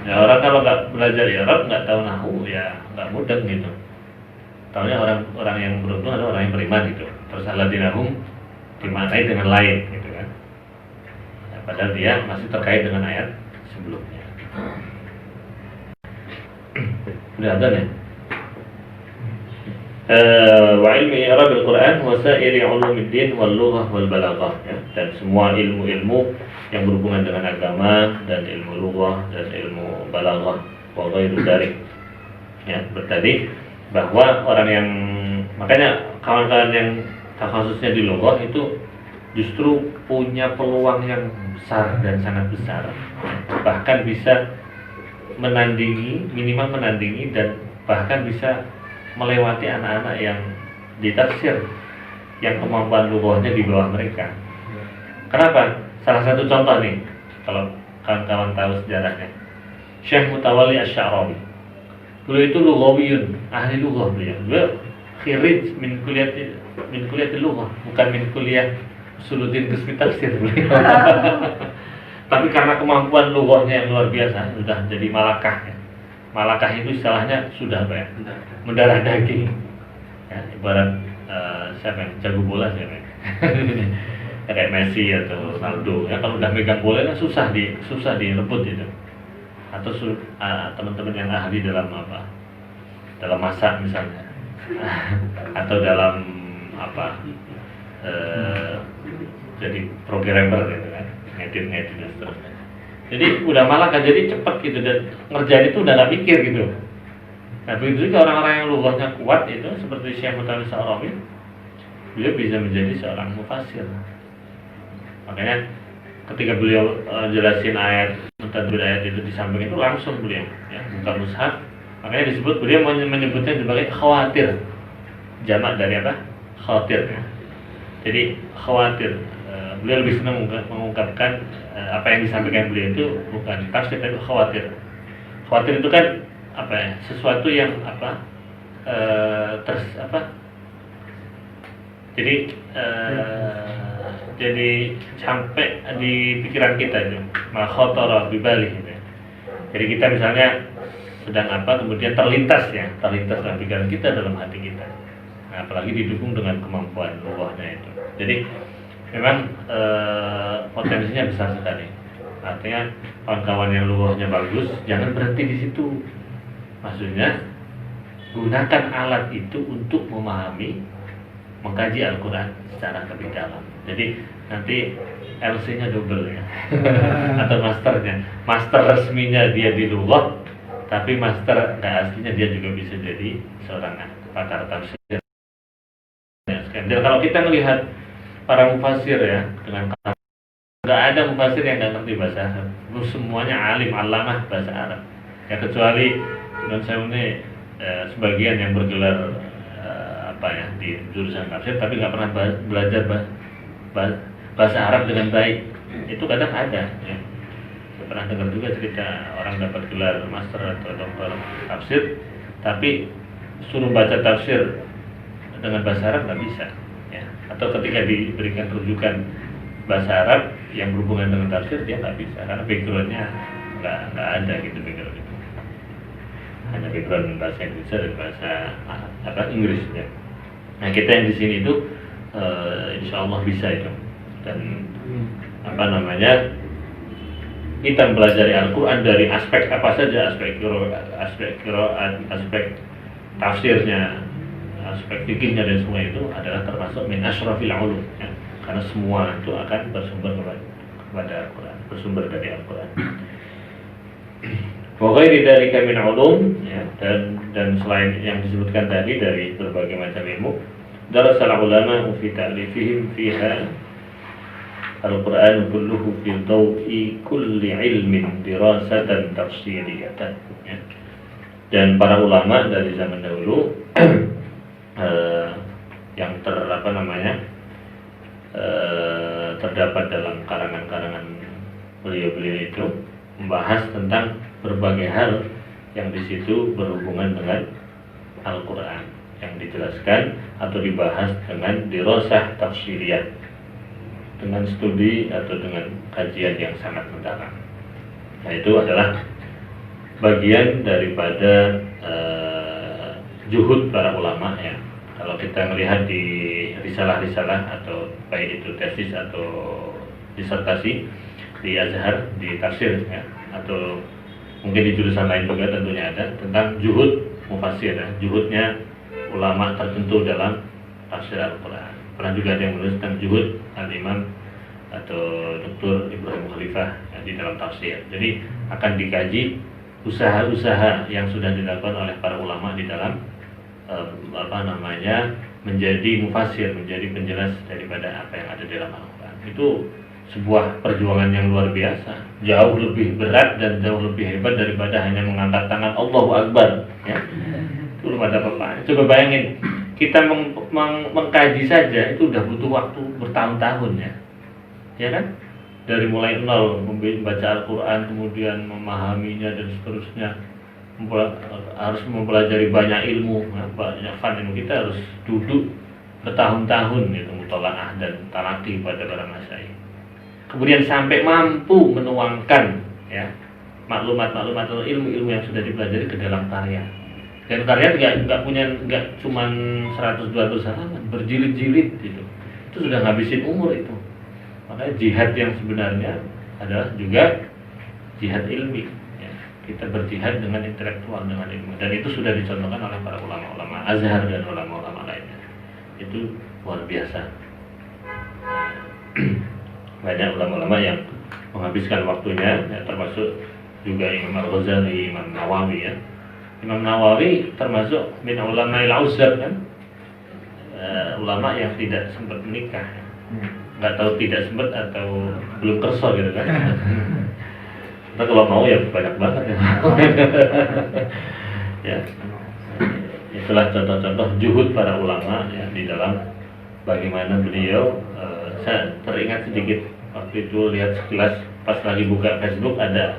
Speaker 1: Ya, orang kalau nggak belajar i'rab, nggak tahu nahwu, ya nggak mudeng gitu. Taunya orang yang beruntung adalah orang yang beriman gitu. Terus alladzina hum dimaknai dengan lain gitu kan. Ya, padahal dia masih terkait dengan ayat sebelumnya. Udah ada ya? Wa ilmi i'rabil Quran wa sa'iri ulumiddin wal lughah wal balaghah ya. Dan semua ilmu-ilmu yang berhubungan dengan agama dan ilmu lughah dan ilmu balaghah wa ghairu dzalik. Ya, berarti bahwa orang yang, makanya kawan-kawan yang khususnya di lughah itu justru punya peluang yang besar dan sangat besar. Bahkan bisa minimal menandingi dan bahkan bisa melewati anak-anak yang ditafsir yang kemampuan lughahnya di bawah mereka. Kenapa? Salah satu contoh nih, kalau kawan-kawan tahu sejarahnya, Syekh Mutawalli Asy-Sya'rawi. Beliau itu lughawiyun, ahli lughah beliau. Beliau khirij min kuliah lughah, bukan min kuliah Usuluddin Qismi Tafsir beliau. Tapi karena kemampuan lughahnya yang luar biasa, sudah jadi malakah ya. Malakah itu istilahnya sudah apa ya? Mendarah daging. Ya, ibarat siapa yang jago bola siapa ya? Kayak Messi atau Ronaldo ya, kalau udah megang bola kan susah direbut itu. Atau teman-teman yang ahli dalam apa? Dalam masak misalnya. Atau dalam apa? Jadi programmer gitu kan, ngedit dan seterusnya. Jadi udah malah kan jadi cepat gitu dan ngerjain itu udah gak mikir gitu. Nah begitu juga orang-orang yang lughahnya kuat itu seperti Syekh Mutawi Sa'rawi, beliau bisa menjadi seorang mufassir. Makanya ketika beliau jelasin ayat, mentadbir ayat itu di samping itu langsung beliau ya, buka mushaf. Makanya disebut beliau menyebutnya sebagai khawatir, jamak dari apa? Khawatir ya. Jadi khawatir, beliau lebih senang mengungkapkan apa yang disampaikan beliau itu bukan tafsir tapi khawatir. Khawatir itu kan apa ya? Sesuatu yang apa? Jadi sampai di pikiran kita itu, ma khatara bi bali gitu. Jadi kita misalnya sedang apa kemudian terlintas dalam pikiran kita, dalam hati kita. Nah, apalagi didukung dengan kemampuan lughahnya itu. Jadi memang potensinya besar sekali. Artinya kawan-kawan yang lughahnya bagus jangan berhenti di situ. Maksudnya gunakan alat itu untuk memahami, mengkaji Al-Quran secara lebih dalam. Jadi nanti LC-nya double ya. Atau masternya. Master resminya dia di lughah, tapi master aslinya dia juga bisa jadi seorang pakar tafsir. Dan kalau kita melihat para mufasir ya, dengan nggak ada mufasir yang nggak ngerti bahasa Arab. Semuanya alim, alamah bahasa Arab. Ya kecuali dengan saya ini sebagian yang bergelar apa ya di jurusan tafsir, tapi nggak pernah belajar bahasa Arab dengan baik. Itu kadang ada. Ya. Saya pernah dengar juga cerita orang dapat gelar master atau doktor tafsir, tapi suruh baca tafsir dengan bahasa Arab nggak bisa. Ya. Atau ketika diberikan rujukan bahasa Arab yang berhubungan dengan tafsir dia nggak bisa karena backgroundnya nggak ada gitu background itu. Hanya background bahasa Indonesia dan bahasa apa Inggris ya. Nah kita yang di sini itu insya Allah bisa itu dan apa namanya kita mempelajari Al-Quran dari aspek apa saja, aspek qiraat, aspek tafsirnya, aspek fikihnya dan semua itu adalah termasuk min asyrafil ulum ya. Karena semua itu akan bersumber kepada Al-Quran, bersumber dari Al-Quran. Wa ghairi dzalika min ulum ya, dan selain yang disebutkan tadi dari berbagai macam ilmu, darasal ulama fi ta'lifihim fiha Al-Quran kulluhu fi dawi kulli ilmin dirasatan tafsiriyatan ya. Dan para ulama dari zaman dahulu yang terdapat dalam karangan-karangan beliau-beliau itu membahas tentang berbagai hal yang di situ berhubungan dengan Al-Quran yang dijelaskan atau dibahas dengan dirasah tafsiriyah, dengan studi atau dengan kajian yang sangat mendalam. Nah itu adalah bagian daripada juhud para ulama ya. Kalau kita melihat di risalah-risalah atau baik itu tesis atau disertasi di Azhar, di tafsir ya, atau mungkin di jurusan lain juga tentunya ada tentang juhud mufassir ya, juhudnya ulama tertentu dalam tafsir Al-Quran. Pernah juga ada yang menulis tentang juhud Al-Imam atau Dr. Ibrahim Khalifah ya, di dalam tafsir. Jadi akan dikaji usaha-usaha yang sudah dilakukan oleh para ulama di dalam menjadi mufassir, menjadi penjelas daripada apa yang ada di dalam Al-Quran. Itu sebuah perjuangan yang luar biasa, jauh lebih berat dan jauh lebih hebat daripada hanya mengangkat tangan Allahu Akbar ya. Itu belum ada apa-apa. Coba bayangin, kita mengkaji saja itu udah butuh waktu bertahun-tahun ya. Ya kan? Dari mulai nol membaca Al-Quran, kemudian memahaminya dan seterusnya. harus mempelajari banyak ilmu, banyak ilmu, kita harus duduk bertahun-tahun gitu mutolaah dan talaki pada para masyayikh. Kemudian sampai mampu menuangkan ya maklumat-maklumat atau ilmu-ilmu yang sudah dipelajari ke dalam karya. Dan karya nggak cuman 100-200 halaman, berjilid-jilid gitu. Itu sudah ngabisin umur itu. Makanya jihad yang sebenarnya adalah juga jihad ilmi. Ya. Kita berjihad dengan intelektual, dengan ilmu. Dan itu sudah dicontohkan oleh para ulama-ulama Azhar dan ulama-ulama lainnya. Itu luar biasa. Banyak ulama-ulama yang menghabiskan waktunya, ya, termasuk juga Imam Al-Ghazali, Imam Nawawi ya. Imam Nawawi termasuk min ulama al-uzab kan, ulama yang tidak sempat menikah, nggak tahu tidak sempat atau belum kerso gitu kan. Kita kalau mau ya banyak banget ya. Ya, itulah contoh-contoh juhud para ulama ya di dalam bagaimana beliau. Saya teringat sedikit waktu itu lihat sekilas pas lagi buka Facebook ada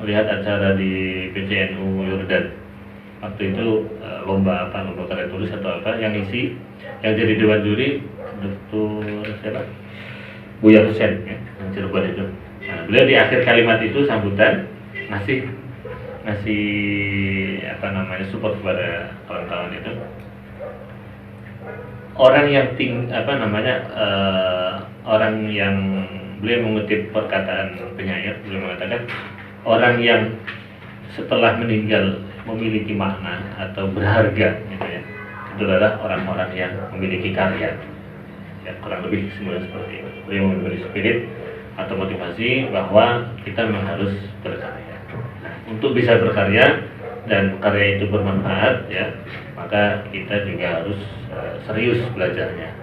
Speaker 1: lihat acara di PCNU Yordan. Waktu itu lomba karya tulis atau apa yang isi, yang jadi dewan juri Dr. siapa? Buya Hussein ya, yang Cirebon itu. Nah, beliau di akhir kalimat itu sambutan ngasih support kepada kawan-kawan itu. Orang yang orang yang beliau mengutip perkataan penyair, beliau mengatakan orang yang setelah meninggal memiliki makna atau berharga gitu ya, itu adalah orang-orang yang memiliki karya ya, kurang lebih sebenarnya seperti itu. Beliau memberi spirit atau motivasi bahwa kita memang harus berkarya. Untuk bisa berkarya dan karya itu bermanfaat ya, maka kita juga harus serius belajarnya.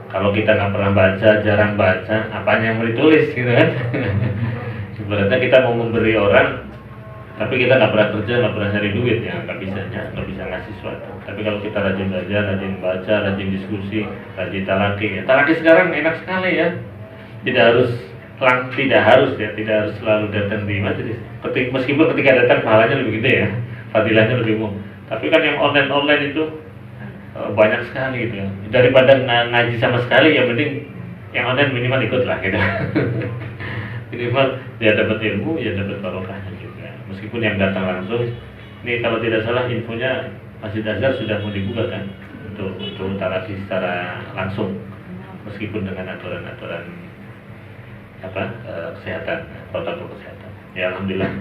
Speaker 1: Kalau kita nggak pernah baca, jarang baca, apanya yang mau ditulis gitu kan? Sebenarnya kita mau memberi orang, tapi kita nggak pernah kerja, nggak pernah cari duit ya, nggak bisa ngasih sesuatu. Tapi kalau kita rajin belajar, rajin baca, rajin diskusi, rajin talaki ya. Talaki sekarang enak sekali ya, tidak harus selalu datang di majelis. Meskipun ketika datang pahalanya lebih gede ya, fadilahnya lebih umum. Tapi kan yang online itu banyak sekali gitu ya. Daripada ngaji sama sekali, ya mending yang online minimal ikut lah gitu. Minimal dia dapat ilmu, ya dapat barokahnya juga. Meskipun yang datang langsung, ini kalau tidak salah infonya Masjid Azhar sudah mau dibuka kan untuk talaki secara langsung, meskipun dengan aturan-aturan kesehatan, protokol kesehatan. Ya alhamdulillah.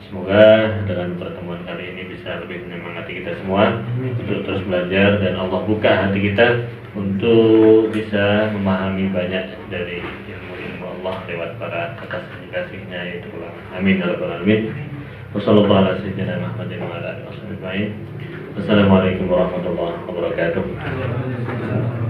Speaker 1: Semoga dengan pertemuan kali ini bisa lebih menyemangati kita semua untuk terus belajar, dan Allah buka hati kita untuk bisa memahami banyak dari ilmu-ilmu Allah lewat para kekasih-kasihnya, yaitu ulama. Amin ya rabbal alamin. Wassalamualaikum warahmatullahi wabarakatuh.